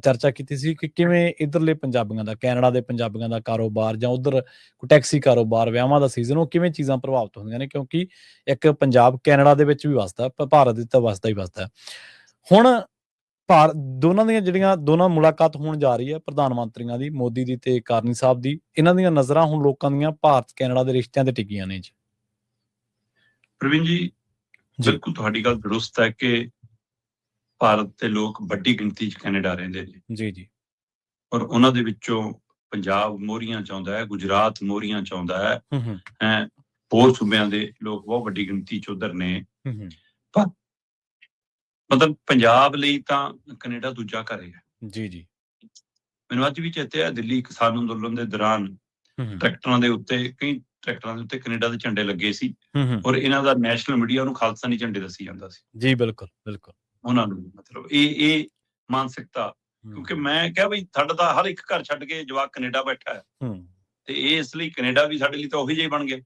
ਚਰਚਾ ਕੀਤੀ ਸੀ ਕਿ ਕਿਵੇਂ ਇੱਧਰਲੇ ਪੰਜਾਬੀਆਂ ਦਾ, ਕੈਨੇਡਾ ਦੇ ਪੰਜਾਬੀਆਂ ਦਾ ਕਾਰੋਬਾਰ, ਜਾਂ ਉੱਧਰ ਕੋਈ ਟੈਕਸੀ ਕਾਰੋਬਾਰ, ਵਿਆਹਾਂ ਦਾ ਸੀਜ਼ਨ, ਉਹ ਕਿਵੇਂ ਚੀਜ਼ਾਂ ਪ੍ਰਭਾਵਿਤ ਹੁੰਦੀਆਂ ਨੇ, ਕਿਉਂਕਿ ਇੱਕ ਪੰਜਾਬ ਕੈਨੇਡਾ ਦੇ ਵਿੱਚ ਵੀ ਵਸਦਾ, ਭਾਰਤ ਦੇ ਤਾਂ ਵਸਦਾ ਹੀ ਵਸਦਾ। ਹੁਣ ਦੋਨਾਂ ਦੀਆਂ ਜਿਹੜੀਆਂ ਦੋਨਾਂ ਮੁਲਾਕਾਤ ਹੋਣ ਜਾ ਰਹੀ ਹੈ ਪ੍ਰਧਾਨ ਮੰਤਰੀਆਂ ਦੀ, ਮੋਦੀ ਦੀ ਤੇ ਕਾਰਨੀ ਸਾਹਿਬ ਦੀ, ਇਹਨਾਂ ਦੀਆਂ ਨਜ਼ਰਾਂ ਹੁਣ ਲੋਕਾਂ ਦੀਆਂ ਭਾਰਤ ਕੈਨੇਡਾ ਦੇ ਰਿਸ਼ਤਿਆਂ ਤੇ ਟਿਕੀਆਂ ਨੇ ਜੀ। ਪ੍ਰਵੀਨ ਜੀ, ਬਿਲਕੁਲ ਤੁਹਾਡੀ ਗੱਲ ਦਰੁਸਤ ਹੈ ਕਿ ਭਾਰਤ ਦੇ ਲੋਕ ਵੱਡੀ ਗਿਣਤੀ 'ਚ ਕੈਨੇਡਾ ਰਹਿੰਦੇ ਨੇ ਜੀ, ਔਰ ਉਹਨਾਂ ਦੇ ਵਿੱਚੋਂ ਪੰਜਾਬ ਮੋਹਰੀਆਂ ਚਾਹੁੰਦਾ ਹੈ, ਗੁਜਰਾਤ ਮੋਹਰੀਆਂ ਚਾਹੁੰਦਾ ਹੈ, ਹੋਰ ਸੂਬਿਆਂ ਦੇ ਲੋਕ ਬਹੁਤ ਵੱਡੀ ਗਿਣਤੀ 'ਚ ਉਧਰ ਨੇ। ਪਰ ਮਤਲਬ ਪੰਜਾਬ ਲਈ ਤਾਂ ਕੈਨੇਡਾ ਦੂਜਾ ਘਰ ਹੈ। ਜੀ। ਮੈਨੂੰ ਅੱਜ ਵੀ ਚੇਤੇ ਹੈ, ਦਿੱਲੀ ਕਿਸਾਨ ਅੰਦੋਲਨ ਦੇ ਦੌਰਾਨ ਟਰੈਕਟਰਾਂ ਦੇ ਉੱਤੇ, ਕਈ ਟਰੈਕਟਰਾਂ ਦੇ ਉੱਤੇ ਕੈਨੇਡਾ ਦੇ ਝੰਡੇ ਲੱਗੇ ਸੀ, ਔਰ ਇਹਨਾਂ ਦਾ ਨੈਸ਼ਨਲ ਮੀਡੀਆ ਉਹਨੂੰ ਖਾਲਸਾਨੀ ਝੰਡੇ ਦੱਸੀ ਜਾਂਦਾ ਸੀ। ਜੀ ਬਿਲਕੁਲ ਉਹਨਾਂ ਨੂੰ। ਮਤਲਬ ਇਹ ਮਾਨਸਿਕਤਾ, ਕਿਉਂਕਿ ਮੈਂ ਕਿਹਾ ਬਈ ਸਾਡਾ ਤਾਂ ਹਰ ਇੱਕ ਘਰ ਛੱਡ ਕੇ ਜਵਾਕ ਕੈਨੇਡਾ ਬੈਠਾ ਹੈ, ਤੇ ਇਹ ਇਸ ਲਈ ਕੈਨੇਡਾ ਵੀ ਸਾਡੇ ਲਈ ਤਾਂ ਉਹੀ ਜਿਹੇ ਬਣ ਗਏ।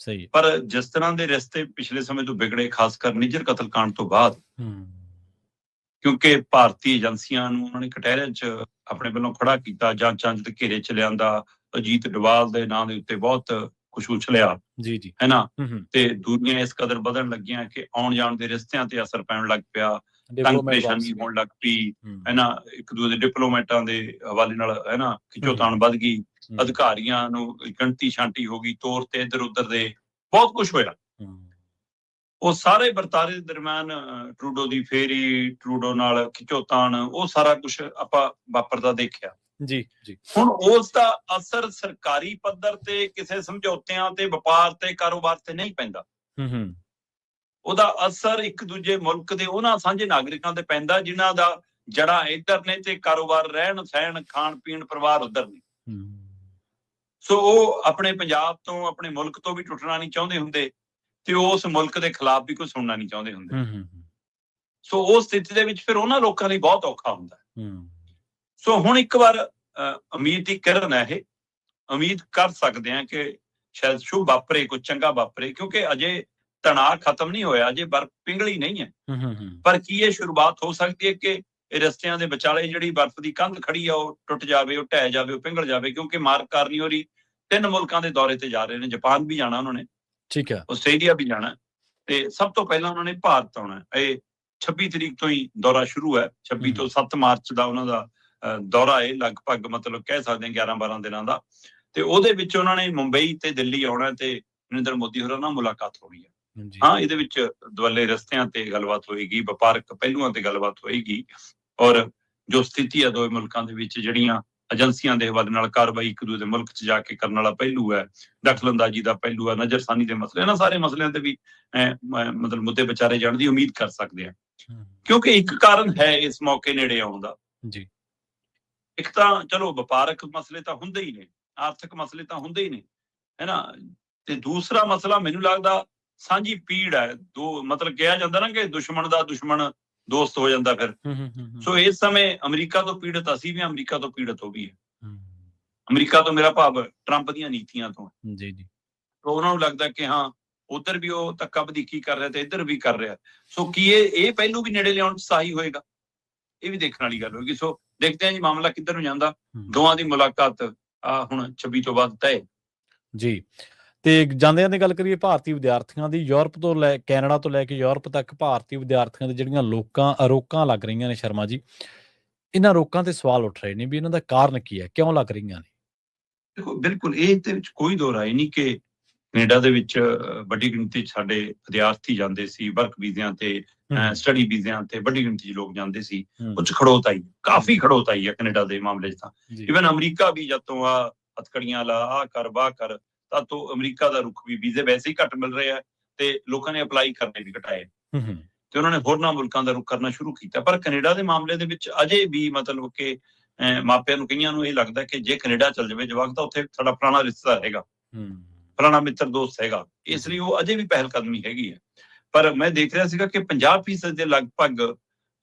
ਸਹੀ। ਪਰ ਜਿਸ ਤਰ੍ਹਾਂ ਦੇ ਰਿਸ਼ਤੇ ਪਿਛਲੇ ਸਮੇਂ ਤੋਂ ਵਿਗੜੇ, ਖਾਸ ਕਰ ਨਿੱਜਰ ਕਤਲਕਾਂਡ ਤੋਂ ਬਾਅਦ, ਕਿਉਂਕਿ ਭਾਰਤੀ ਏਜੰਸੀਆਂ ਨੂੰ ਉਹਨਾਂ ਨੇ ਕਟਹਿਰੇ 'ਚ ਆਪਣੇ ਵੱਲੋਂ ਖੜਾ ਕੀਤਾ, ਜਾਂਚਾਂ ਦੇ ਘੇਰੇ 'ਚ ਲਿਆਂਦਾ, ਅਜੀਤ ਡੋਵਾਲ ਦੇ ਨਾਂ ਦੇ ਉੱਤੇ ਬਹੁਤ ਕੁਛ ਉਛਲਿਆ, ਹੈ ਨਾ, ਤੇ ਦੂਰੀਆਂ ਇਸ ਕਦਰ ਵਧਣ ਲੱਗੀਆਂ ਕਿ ਆਉਣ ਜਾਣ ਦੇ ਰਿਸ਼ਤਿਆਂ ਤੇ ਅਸਰ ਪੈਣ ਲੱਗ ਪਿਆ, ਤੰਗ ਪਰੇਸ਼ਾਨੀ ਹੋਣ ਲੱਗ ਪਈ, ਹੈ ਨਾ, ਇੱਕ ਦੂਜੇ ਦੇ ਡਿਪਲੋਮੈਟਾਂ ਦੇ ਹਵਾਲੇ ਨਾਲ, ਹੈ ਨਾ, ਖਿੱਚੋਤਾਣ ਵੱਧ ਗਈ, ਅਧਿਕਾਰੀਆਂ ਨੂੰ ਗਣਤੀ ਛਾਂਟੀ ਹੋ ਗਈ, ਤੌਰ ਤੇ ਇੱਧਰ ਉੱਧਰ ਦੇ ਬਹੁਤ ਕੁਛ ਹੋਇਆ। ਉਹ ਸਾਰੇ ਵਰਤਾਰੇ ਦੇ ਦਰਮਿਆਨ ਟਰੂਡੋ ਦੀ ਫੇਰੀ, ਟਰੂਡੋ ਨਾਲ ਖਿੱਚੋਤਾਣ, ਉਹ ਸਾਰਾ ਕੁਛ ਆਪਾਂ ਵਾਪਰਦਾ ਦੇਖਿਆ। ਜੀ। ਹੁਣ ਉਸ ਦਾ ਅਸਰ ਸਰਕਾਰੀ ਪੱਧਰ ਤੇ ਕਿਸੇ ਸਮਝੌਤਿਆਂ ਤੇ, ਵਪਾਰ ਤੇ, ਕਾਰੋਬਾਰ ਤੇ ਨਹੀਂ ਪੈਂਦਾ। ਉਹਦਾ ਅਸਰ ਇੱਕ ਦੂਜੇ ਮੁਲਕ ਦੇ ਉਹਨਾਂ ਸਾਂਝੇ ਨਾਗਰਿਕਾਂ ਤੇ ਪੈਂਦਾ ਜਿਨ੍ਹਾਂ ਦਾ ਜੜ੍ਹਾਂ ਇੱਧਰ ਨੇ ਤੇ ਕਾਰੋਬਾਰ, ਰਹਿਣ ਸਹਿਣ, ਖਾਣ ਪੀਣ, ਪਰਿਵਾਰ ਉੱਧਰ ਨੇ। ਸੋ ਉਹ ਆਪਣੇ ਪੰਜਾਬ ਤੋਂ, ਆਪਣੇ ਮੁਲਕ ਤੋਂ ਵੀ ਟੁੱਟਣਾ ਨਹੀਂ ਚਾਹੁੰਦੇ ਹੁੰਦੇ, ਤੇ ਉਸ ਮੁਲਕ ਦੇ ਖਿਲਾਫ ਵੀ ਕੋਈ ਸੁਣਨਾ ਨਹੀਂ ਚਾਹੁੰਦੇ ਹੁੰਦੇ। ਸੋ ਉਸ ਸਥਿਤੀ ਦੇ ਵਿੱਚ ਫਿਰ ਉਹਨਾਂ ਲੋਕਾਂ ਲਈ ਬਹੁਤ ਔਖਾ ਹੁੰਦਾ। ਸੋ ਹੁਣ ਇੱਕ ਵਾਰ ਉਮੀਦ ਦੀ ਕਿਰਨ ਹੈ, ਇਹ ਉਮੀਦ ਕਰ ਸਕਦੇ ਹਾਂ ਕਿ ਸ਼ਾਇਦ ਸ਼ੁਭ ਵਾਪਰੇ, ਕੁਝ ਚੰਗਾ ਵਾਪਰੇ, ਕਿਉਂਕਿ ਅਜੇ ਤਣਾਅ ਖਤਮ ਨਹੀਂ ਹੋਇਆ, ਅਜੇ ਬਰਫ਼ ਪਿੰਗਲੀ ਨਹੀਂ ਹੈ। ਪਰ ਕੀ ਇਹ ਸ਼ੁਰੂਆਤ ਹੋ ਸਕਦੀ ਹੈ ਕਿ ਇਹ ਰਸਤਿਆਂ ਦੇ ਵਿਚਾਲੇ ਜਿਹੜੀ ਬਰਫ਼ ਦੀ ਕੰਧ ਖੜੀ ਆ, ਉਹ ਟੁੱਟ ਜਾਵੇ, ਉਹ ਢਹਿ ਜਾਵੇ, ਉਹ ਪਿੰਗਲ ਜਾਵੇ? ਕਿਉਂਕਿ ਮਾਰਕ ਕਾਰਨੀ ਹੋਰੀ 3 ਮੁਲਕਾਂ ਦੇ ਦੌਰੇ ਤੇ ਜਾ ਰਹੇ ਨੇ, ਜਾਪਾਨ ਵੀ ਜਾਣਾ ਉਹਨਾਂ ਨੇ, ਠੀਕ ਹੈ, ਆਸਟ੍ਰੇਲੀਆ ਵੀ ਜਾਣਾ, ਤੇ ਸਭ ਤੋਂ ਪਹਿਲਾਂ ਉਹਨਾਂ ਨੇ ਭਾਰਤ ਆਉਣਾ। ਇਹ 26 ਤਰੀਕ ਤੋਂ ਹੀ ਦੌਰਾ ਸ਼ੁਰੂ ਹੈ, 26 ਤੋਂ 7 ਮਾਰਚ ਦਾ ਉਹਨਾਂ ਦਾ ਦੌਰਾ ਹੈ, ਲਗਭਗ ਮਤਲਬ ਕਹਿ ਸਕਦੇ ਹਾਂ 11-12 ਦਿਨਾਂ ਦਾ। ਤੇ ਉਹਦੇ ਵਿੱਚ ਉਹਨਾਂ ਨੇ ਮੁੰਬਈ ਤੇ ਦਿੱਲੀ ਆਉਣਾ, ਤੇ ਨਰਿੰਦਰ ਮੋਦੀ ਹੋਰਾਂ ਨਾਲ ਮੁਲਾਕਾਤ ਹੋਣੀ ਹੈ। ਹਾਂ, ਇਹਦੇ ਵਿੱਚ ਦੁਵੱਲੇ ਰਸਤਿਆਂ ਤੇ ਗੱਲਬਾਤ ਹੋਏਗੀ, ਵਪਾਰਕ ਪਹਿਲੂਆਂ ਤੇ ਗੱਲਬਾਤ ਹੋਏਗੀ, ਔਰ ਜੋ ਸਥਿਤੀ ਹੈ ਦੋਵੇਂ ਮੁਲਕਾਂ ਦੇ ਵਿੱਚ, ਜਿਹੜੀਆਂ ਏਜੰਸੀਆਂ ਦੇ ਹਵਾਲੇ ਨਾਲ ਕਾਰਵਾਈ, ਇੱਕ ਦੂਜੇ ਦੇ ਮੁਲਕ 'ਚ ਜਾ ਕੇ ਕਰਨ ਵਾਲਾ ਪਹਿਲੂ ਹੈ, ਦਖਲਅੰਦਾਜ਼ੀ ਦਾ ਪਹਿਲੂ ਹੈ, ਨਜ਼ਰਸਾਨੀ ਦੇ ਮਸਲੇ, ਇਹਨਾਂ ਸਾਰੇ ਮਸਲਿਆਂ ਤੇ ਵੀ ਮਤਲਬ ਮੁੱਦੇ ਵਿਚਾਰੇ ਜਾਣ ਦੀ ਉਮੀਦ ਕਰ ਸਕਦੇ ਆ। ਕਿਉਂਕਿ ਇੱਕ ਕਾਰਨ ਹੈ ਇਸ ਮੌਕੇ ਨੇੜੇ ਆਉਣ ਦਾ ਜੀ। ਇੱਕ ਤਾਂ ਚਲੋ ਵਪਾਰਕ ਮਸਲੇ ਤਾਂ ਹੁੰਦੇ ਹੀ ਨੇ, ਆਰਥਿਕ ਮਸਲੇ ਤਾਂ ਹੁੰਦੇ ਹੀ ਨੇ, ਹੈ ਨਾ, ਤੇ ਦੂਸਰਾ ਮਸਲਾ ਮੈਨੂੰ ਲੱਗਦਾ ਸਾਂਝੀ ਪੀੜ ਹੈ। ਦੋ ਮਤਲਬ ਕਿਹਾ ਜਾਂਦਾ ਨਾ ਕਿ ਦੁਸ਼ਮਣ ਦਾ ਦੁਸ਼ਮਣ ਦੋਸਤ ਹੋ ਜਾਂਦਾ ਫਿਰ। ਸੋ ਇਸ ਸਮੇਂ ਅਮਰੀਕਾ ਤੋਂ ਪੀੜਤ ਅਸੀਂ ਵੀ, ਅਮਰੀਕਾ ਤੋਂ ਪੀੜਤ ਉਹ ਵੀ ਹੈ। ਅਮਰੀਕਾ ਤੋਂ ਮੇਰਾ ਭਾਵ ਟਰੰਪ ਦੀਆਂ ਨੀਤੀਆਂ ਤੋਂ ਜੀ ਜੀ। ਉਹਨਾਂ ਨੂੰ ਲੱਗਦਾ ਕਿ ਹਾਂ ਉਧਰ ਵੀ ਉਹ ਧੱਕਾ ਵਧੀਕੀ ਕਰ ਰਿਹਾ ਤੇ ਇੱਧਰ ਵੀ ਕਰ ਰਿਹਾ। ਸੋ ਕੀ ਇਹ ਪਹਿਲੂ ਵੀ ਨੇੜੇ ਲਿਆਉਣ 'ਚ ਸਹਾਈ ਹੋਏਗਾ, ਇਹ ਵੀ ਦੇਖਣ ਵਾਲੀ ਗੱਲ ਹੋਏਗੀ। ਸੋ ਦੇਖਦੇ ਹਾਂ ਜੀ ਮਾਮਲਾ ਕਿੱਧਰ ਨੂੰ ਜਾਂਦਾ। ਦੋਵਾਂ ਦੀ ਮੁਲਾਕਾਤ ਹੁਣ 26 ਤੋਂ ਬਾਅਦ ਤੈਅ ਜੀ। ਤੇ ਜਾਂਦਿਆਂ ਦੀ ਗੱਲ ਕਰੀਏ ਭਾਰਤੀ ਵਿਦਿਆਰਥੀਆਂ ਦੀ, ਯੂਰਪ ਤੋਂ ਕੈਨੇਡਾ ਤੋਂ ਲੈ ਕੇ ਯੂਰਪ ਤੱਕ ਭਾਰਤੀ ਵਿਦਿਆਰਥੀਆਂ ਦੇ ਜਿਹੜੀਆਂ ਰੋਕਾਂ ਲੱਗ ਰਹੀਆਂ ਨੇ ਸ਼ਰਮਾ ਜੀ, ਇਹਨਾਂ ਰੋਕਾਂ ਤੇ ਸਵਾਲ ਉੱਠ ਰਹੇ ਨੇ ਵੀ ਇਹਨਾਂ ਦਾ ਕਾਰਨ ਕੀ ਹੈ, ਕਿਉਂ ਲੱਗ ਰਹੀਆਂ ਨੇ? ਦੇਖੋ ਬਿਲਕੁਲ ਇਹਦੇ ਵਿੱਚ ਕੋਈ ਦੋ ਰਾਏ ਨਹੀਂ ਕਿ ਕੈਨੇਡਾ ਦੇ ਵਿੱਚ ਵੱਡੀ ਗਿਣਤੀ 'ਚ ਸਾਡੇ ਵਿਦਿਆਰਥੀ ਜਾਂਦੇ ਸੀ, ਵਰਕ ਵੀਜ਼ਿਆਂ ਤੇ, ਸਟੱਡੀ ਵੀਜ਼ਿਆਂ ਤੇ ਵੱਡੀ ਗਿਣਤੀ 'ਚ ਲੋਕ ਜਾਂਦੇ ਸੀ। ਕੁਝ ਖੜੋਤਾਈ, ਕਾਫੀ ਖੜੋਤਾਈ ਹੈ ਕੈਨੇਡਾ ਦੇ ਮਾਮਲੇ 'ਚ ਤਾਂ। ਇਵਨ ਅਮਰੀਕਾ ਵੀ ਜਦ ਤੋਂ ਆ ਹਥਕੜੀਆਂ ਲਾ, ਆਹ ਕਰ ਵਾਹ ਕਰ, ਤਾਂ ਤੋਂ ਅਮਰੀਕਾ ਦਾ ਰੁਖ ਵੀ, ਵੀਜ਼ੇ ਵੈਸੇ ਹੀ ਘੱਟ ਮਿਲ ਰਹੇ ਆ ਤੇ ਲੋਕਾਂ ਨੇ ਅਪਲਾਈ ਕਰਨੇ ਵੀ ਘਟਾਏ ਤੇ ਉਹਨਾਂ ਨੇ ਹੋਰਨਾਂ ਮੁਲਕਾਂ ਦਾ ਰੁਖ ਕਰਨਾ ਸ਼ੁਰੂ ਕੀਤਾ। ਪਰ ਕੈਨੇਡਾ ਦੇ ਮਾਮਲੇ ਦੇ ਵਿੱਚ ਅਜੇ ਵੀ ਮਤਲਬ ਕਿ ਮਾਪਿਆਂ ਨੂੰ, ਕਈਆਂ ਨੂੰ ਇਹ ਲੱਗਦਾ ਕਿ ਜੇ ਕੈਨੇਡਾ ਚੱਲ ਜਾਵੇ ਜਵਾਕ ਤਾਂ ਉੱਥੇ ਸਾਡਾ ਪੁਰਾਣਾ ਰਿਸ਼ਤਾ ਹੈਗਾ, ਪੁਰਾਣਾ ਮਿੱਤਰ ਦੋਸਤ ਹੈਗਾ, ਇਸ ਲਈ ਉਹ ਅਜੇ ਵੀ ਪਹਿਲ ਕਦਮੀ ਹੈਗੀ ਹੈ। ਪਰ ਮੈਂ ਦੇਖ ਰਿਹਾ ਸੀਗਾ ਕਿ 50% ਦੇ ਲਗਭਗ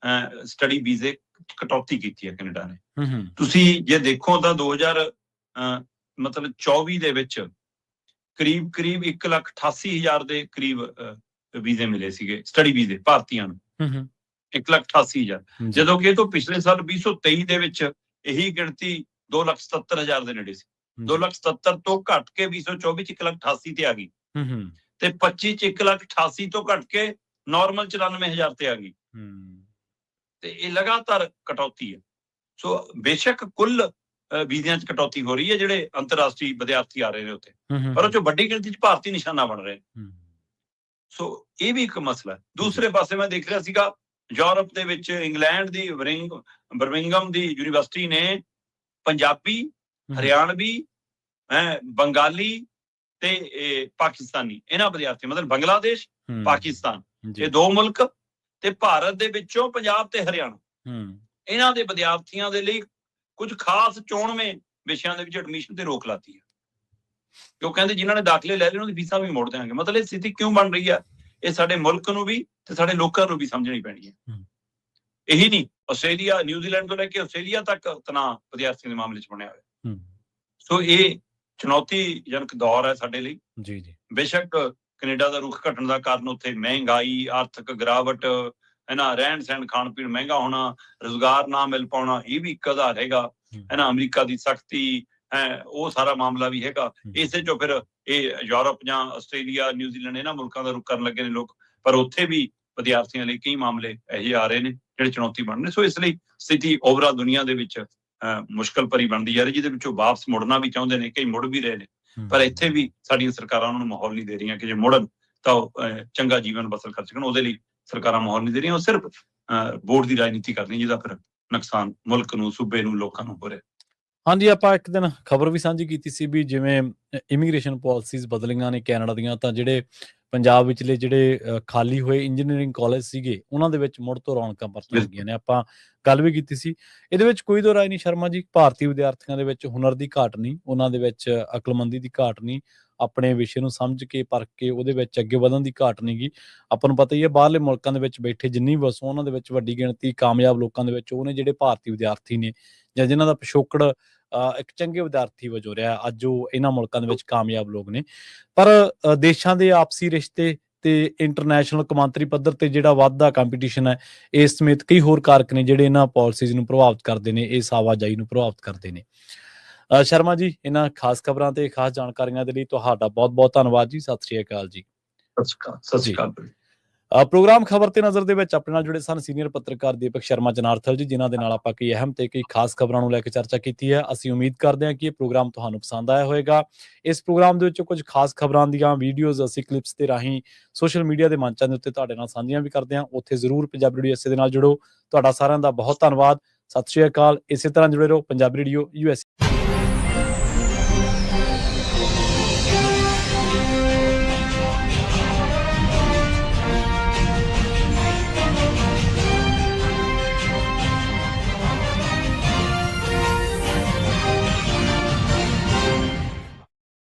ਸਟੱਡੀ ਵੀਜ਼ੇ ਕਟੌਤੀ ਕੀਤੀ ਹੈ ਕੈਨੇਡਾ ਨੇ। ਤੁਸੀਂ ਜੇ ਦੇਖੋ ਤਾਂ 2024 ਦੇ ਵਿੱਚ ਕਰੀਬ 1,88,000 ਦੇ ਕਰੀਬ ਵੀਜ਼ੇ ਮਿਲੇ ਸੀਗੇ, ਸਟੱਡੀ ਵੀਜ਼ੇ ਭਾਰਤੀਆਂ ਨੂੰ, 1,88,000, ਜਦੋਂ ਕਿ ਇਹ ਤੋਂ ਪਿਛਲੇ ਸਾਲ 2023 ਦੇ ਵਿੱਚ ਇਹੀ ਗਿਣਤੀ 2,77,000 ਦੇ ਨੇੜੇ ਸੀ। 2,77,000 ਤੋਂ ਘੱਟ ਕੇ 2024 ਚ 1,88,000 ਤੇ ਆ ਗਈ ਤੇ 25 ਚ 1,88,000 ਤੋਂ ਘੱਟ ਕੇ ਨਾਰਮਲ 94,000 ਤੇ ਆ ਗਈ ਤੇ ਇਹ ਲਗਾਤਾਰ ਕਟੌਤੀ ਹੈ। ਸੋ ਬੇਸ਼ੱਕ ਕੁੱਲ ਵੀਜ਼ਿਆਂ 'ਚ ਕਟੌਤੀ ਹੋ ਰਹੀ ਹੈ, ਜਿਹੜੇ ਅੰਤਰਰਾਸ਼ਟਰੀ ਵਿਦਿਆਰਥੀ ਆ ਰਹੇ ਨੇ ਉੱਥੇ, ਪਰ ਉਹ 'ਚ ਵੱਡੀ ਗਿਣਤੀ 'ਚ ਭਾਰਤੀ ਨਿਸ਼ਾਨਾ ਬਣ ਰਹੇ। ਸੋ ਇਹ ਵੀ ਇੱਕ ਮਸਲਾ ਹੈ। ਦੂਸਰੇ ਪਾਸੇ ਮੈਂ ਦੇਖ ਰਿਹਾ ਸੀਗਾ ਯੂਰਪ ਦੇ ਵਿੱਚ ਇੰਗਲੈਂਡ ਦੀ ਬਰਮਿੰਗਮ ਦੀ ਯੂਨੀਵਰਸਿਟੀ ਨੇ ਪੰਜਾਬੀ, ਹਰਿਆਣਵੀ, ਬੰਗਾਲੀ ਤੇ ਪਾਕਿਸਤਾਨੀ, ਇਹਨਾਂ ਵਿਦਿਆਰਥੀ ਮਤਲਬ ਬੰਗਲਾਦੇਸ਼, ਪਾਕਿਸਤਾਨ, ਇਹ ਦੋ ਮੁਲਕ ਤੇ ਭਾਰਤ ਦੇ ਵਿੱਚੋਂ ਪੰਜਾਬ ਤੇ ਹਰਿਆਣਾ, ਇਹਨਾਂ ਦੇ ਵਿਦਿਆਰਥੀਆਂ ਦੇ ਲਈ ਕੁਝ ਖਾਸ ਚੋਣਵੇਂ ਵਿਸ਼ਿਆਂ ਦੇ ਵਿੱਚ ਐਡਮਿਸ਼ਨ ਤੇ ਰੋਕ ਲਾਤੀ ਹੈ। ਕਿਉਂ ਕਹਿੰਦੇ ਜਿਨ੍ਹਾਂ ਨੇ ਦਾਖਲੇ ਲੈ ਲਏ ਉਹਨਾਂ ਦੀ ਫੀਸਾਂ ਵੀ ਮੋੜ ਦੇਵਾਂਗੇ। ਮਤਲਬ ਇਹ ਸਥਿਤੀ ਕਿਉਂ ਬਣ ਰਹੀ ਹੈ, ਇਹ ਸਾਡੇ ਮੁਲਕ ਨੂੰ ਵੀ ਤੇ ਸਾਡੇ ਲੋਕਾਂ ਨੂੰ ਵੀ ਸਮਝਣੀ ਪੈਣੀ ਹੈ। ਇਹੀ ਨਹੀਂ, ਆਸਟ੍ਰੇਲੀਆ, ਨਿਊਜ਼ੀਲੈਂਡ ਤੋਂ ਲੈ ਕੇ ਆਸਟ੍ਰੇਲੀਆ ਤੱਕ ਤਣਾਅ ਵਿਦਿਆਰਥੀਆਂ ਦੇ ਮਾਮਲੇ 'ਚ ਬਣਿਆ ਹੋਇਆ। ਸੋ ਇਹ ਚੁਣੌਤੀਜਨਕ ਦੌਰ ਹੈ ਸਾਡੇ ਲਈ। ਜੀ ਜੀ। ਬੇਸ਼ੱਕ ਕੈਨੇਡਾ ਦਾ ਰੁਖ ਘਟਣ ਦਾ ਕਾਰਨ ਉੱਥੇ ਮਹਿੰਗਾਈ, ਆਰਥਿਕ ਗਿਰਾਵਟ, ਹੈ ਨਾ, ਰਹਿਣ ਸਹਿਣ, ਖਾਣ ਪੀਣ ਮਹਿੰਗਾ ਹੋਣਾ, ਰੁਜ਼ਗਾਰ ਨਾ ਮਿਲ ਪਾਉਣਾ, ਇਹ ਵੀ ਇੱਕ ਆਧਾਰ ਹੈਗਾ, ਹੈ ਨਾ, ਅਮਰੀਕਾ ਦੀ ਸਖਤੀ ਹੈ, ਉਹ ਸਾਰਾ ਮਾਮਲਾ ਵੀ ਹੈਗਾ। ਇਸੇ ਚੋਂ ਫਿਰ ਇਹ ਯੂਰਪ ਜਾਂ ਆਸਟ੍ਰੇਲੀਆ, ਨਿਊਜ਼ੀਲੈਂਡ, ਇਹਨਾਂ ਮੁਲਕਾਂ ਦਾ ਰੁਖ ਕਰਨ ਲੱਗੇ ਨੇ ਲੋਕ, ਪਰ ਉੱਥੇ ਵੀ ਵਿਦਿਆਰਥੀਆਂ ਲਈ ਕਈ ਮਾਮਲੇ ਇਹੋ ਜਿਹੇ ਆ ਰਹੇ ਨੇ ਜਿਹੜੇ ਚੁਣੌਤੀ ਬਣ ਰਹੇ। ਸੋ ਇਸ ਲਈ ਸਥਿਤੀ ਓਵਰਆਲ ਦੁਨੀਆ ਦੇ ਵਿੱਚ ਮੁਸ਼ਕਲ ਭਰੀ ਬਣਦੀ ਜਾ ਰਹੀ, ਜਿਹਦੇ ਵਿੱਚੋਂ ਵਾਪਸ ਮੁੜਨਾ ਵੀ ਚਾਹੁੰਦੇ ਨੇ, ਕਈ ਮੁੜ ਵੀ ਰਹੇ ਨੇ, ਪਰ ਇੱਥੇ ਵੀ ਸਾਡੀਆਂ ਸਰਕਾਰਾਂ ਉਹਨਾਂ ਨੂੰ ਮਾਹੌਲ ਨਹੀਂ ਦੇ ਰਹੀਆਂ ਕਿ ਜੇ ਮੁੜਨ ਤਾਂ ਉਹ ਚੰਗਾ ਜੀਵਨ ਬਸਰ ਕਰ ਸਕਣ। ਉਹਦੇ ਲਈ ਸਰਕਾਰਾਂ ਮਾਹੌਲ ਨਹੀਂ ਦੇ ਰਹੀਆਂ, ਉਹ ਸਿਰਫ ਵੋਟ ਦੀ ਰਾਜਨੀਤੀ ਕਰਦੀਆਂ, ਜਿਹਦਾ ਫਿਰ ਨੁਕਸਾਨ ਮੁਲਕ ਨੂੰ, ਸੂਬੇ ਨੂੰ, ਲੋਕਾਂ ਨੂੰ ਹੋ ਰਿਹਾ। ਹਾਂਜੀ, ਆਪਾਂ ਇੱਕ ਦਿਨ ਖਬਰ ਵੀ ਸਾਂਝੀ ਕੀਤੀ ਸੀ ਵੀ ਜਿਵੇਂ ਇਮੀਗ੍ਰੇਸ਼ਨ ਪਾਲਿਸੀਜ਼ ਬਦਲੀਆਂ ਨੇ ਕੈਨੇਡਾ ਦੀਆਂ, ਤਾਂ ਜਿਹੜੇ ਪੰਜਾਬ ਵਿਚਲੇ ਜਿਹੜੇ ਖਾਲੀ ਹੋਏ ਇੰਜੀਨੀਅਰਿੰਗ ਕਾਲਜ ਸੀਗੇ ਉਹਨਾਂ ਦੇ ਵਿੱਚ ਮੁੜ ਤੋਂ ਰੌਣਕਾਂ ਪਰਤਣ ਲੱਗੀਆਂ ਨੇ। ਆਪਾਂ ਗੱਲ ਵੀ ਕੀਤੀ ਸੀ, ਇਹਦੇ ਵਿੱਚ ਕੋਈ ਦੋ ਰਾਏ ਨਹੀਂ ਸ਼ਰਮਾ ਜੀ, ਭਾਰਤੀ ਵਿਦਿਆਰਥੀਆਂ ਦੇ ਵਿੱਚ ਹੁਨਰ ਦੀ ਘਾਟ ਨਹੀਂ, ਉਹਨਾਂ ਦੇ ਵਿੱਚ ਅਕਲਮੰਦੀ ਦੀ ਘਾਟ ਨਹੀਂ, ਆਪਣੇ ਵਿਸ਼ੇ ਨੂੰ ਸਮਝ ਕੇ ਪਰਖ ਕੇ ਉਹਦੇ ਵਿੱਚ ਅੱਗੇ ਵਧਣ ਦੀ ਘਾਟ ਨਹੀਂ ਗੀ। ਆਪਾਂ ਨੂੰ ਪਤਾ ਹੀ ਹੈ ਬਾਹਰਲੇ ਮੁਲਕਾਂ ਦੇ ਵਿੱਚ ਬੈਠੇ ਜਿੰਨੀ ਵਸੋਂ ਉਹਨਾਂ ਦੇ ਵਿੱਚ ਵੱਡੀ ਗਿਣਤੀ ਕਾਮਯਾਬ ਲੋਕਾਂ ਦੇ ਵਿੱਚ ਉਹ ਨੇ ਜਿਹੜੇ ਭਾਰਤੀ ਵਿਦਿਆਰਥੀ ਨੇ ਜਾਂ ਜਿਨ੍ਹਾਂ ਦਾ ਪਿਛੋਕੜ ਇੱਕ ਚੰਗੇ ਵਿਦਿਆਰਥੀ ਵਜੋਂ ਰਿਹਾ, ਅੱਜ ਉਹ ਇਹਨਾਂ ਮੁਲਕਾਂ ਦੇ ਵਿੱਚ ਕਾਮਯਾਬ ਲੋਕ ਨੇ। ਪਰ ਦੇਸ਼ਾਂ ਦੇ ਆਪਸੀ ਰਿਸ਼ਤੇ ਤੇ ਇੰਟਰਨੈਸ਼ਨਲ ਕੌਮਾਂਤਰੀ ਪੱਧਰ ਤੇ ਜਿਹੜਾ ਵੱਧਦਾ ਕੰਪੀਟੀਸ਼ਨ ਹੈ, ਇਸ ਸਮੇਤ ਕਈ ਹੋਰ ਕਾਰਕ ਨੇ ਜਿਹੜੇ ਇਹਨਾਂ ਪਾਲਿਸੀਜ਼ ਨੂੰ ਪ੍ਰਭਾਵਿਤ ਕਰਦੇ ਨੇ, ਇਸ ਆਵਾਜਾਈ ਨੂੰ ਪ੍ਰਭਾਵਿਤ ਕਰਦੇ ਨੇ। ਸ਼ਰਮਾ ਜੀ, ਇਹਨਾਂ ਖਾਸ ਖਬਰਾਂ ਤੇ ਖਾਸ ਜਾਣਕਾਰੀਆਂ ਦੇ ਲਈ ਤੁਹਾਡਾ ਬਹੁਤ-ਬਹੁਤ ਧੰਨਵਾਦ ਜੀ। ਸਤਿ ਸ਼੍ਰੀ ਅਕਾਲ ਜੀ। ਸਤਿ ਸ਼੍ਰੀ ਅਕਾਲ। ਪ੍ਰੋਗਰਾਮ ਖਬਰ ਤੇ ਨਜ਼ਰ ਦੇ ਵਿੱਚ ਆਪਣੇ ਨਾਲ ਜੁੜੇ ਸਨ ਸੀਨੀਅਰ ਪੱਤਰਕਾਰ ਦੀਪਕ ਸ਼ਰਮਾ ਜਨਾਰਥਲ ਜੀ, ਜਿਨ੍ਹਾਂ ਦੇ ਨਾਲ ਆਪਾਂ ਕਈ ਅਹਿਮ ਤੇ ਕਈ ਖਾਸ ਖਬਰਾਂ ਨੂੰ ਲੈ ਕੇ ਚਰਚਾ ਕੀਤੀ ਹੈ। ਅਸੀਂ ਉਮੀਦ ਕਰਦੇ ਹਾਂ ਕਿ ਇਹ ਪ੍ਰੋਗਰਾਮ ਤੁਹਾਨੂੰ ਪਸੰਦ ਆਇਆ ਹੋਵੇਗਾ। ਇਸ ਪ੍ਰੋਗਰਾਮ ਦੇ ਵਿੱਚ ਕੁਝ ਖਾਸ ਖਬਰਾਂ ਦੀਆਂ ਵੀਡੀਓਜ਼ ਅਸੀਂ ਕਲਿੱਪਸ ਦੇ ਰਾਹੀਂ ਸੋਸ਼ਲ ਮੀਡੀਆ ਦੇ ਮੰਚਾਂ ਦੇ ਉੱਤੇ ਤੁਹਾਡੇ ਨਾਲ ਸਾਂਝੀਆਂ ਵੀ ਕਰਦੇ ਹਾਂ। ਉੱਥੇ ਜ਼ਰੂਰ ਪੰਜਾਬੀ ਰੇਡੀਓ ਇਸੇ ਦੇ ਨਾਲ ਜੁੜੋ। ਤੁਹਾਡਾ ਸਾਰਿਆਂ ਦਾ ਬਹੁਤ ਧੰਨਵਾਦ। ਸਤਿ ਸ਼੍ਰੀ ਅਕਾਲ। ਇਸੇ ਤਰ੍ਹਾਂ ਜੁੜੇ ਰਹੋ ਪੰਜਾਬੀ ਰੇਡੀਓ USA।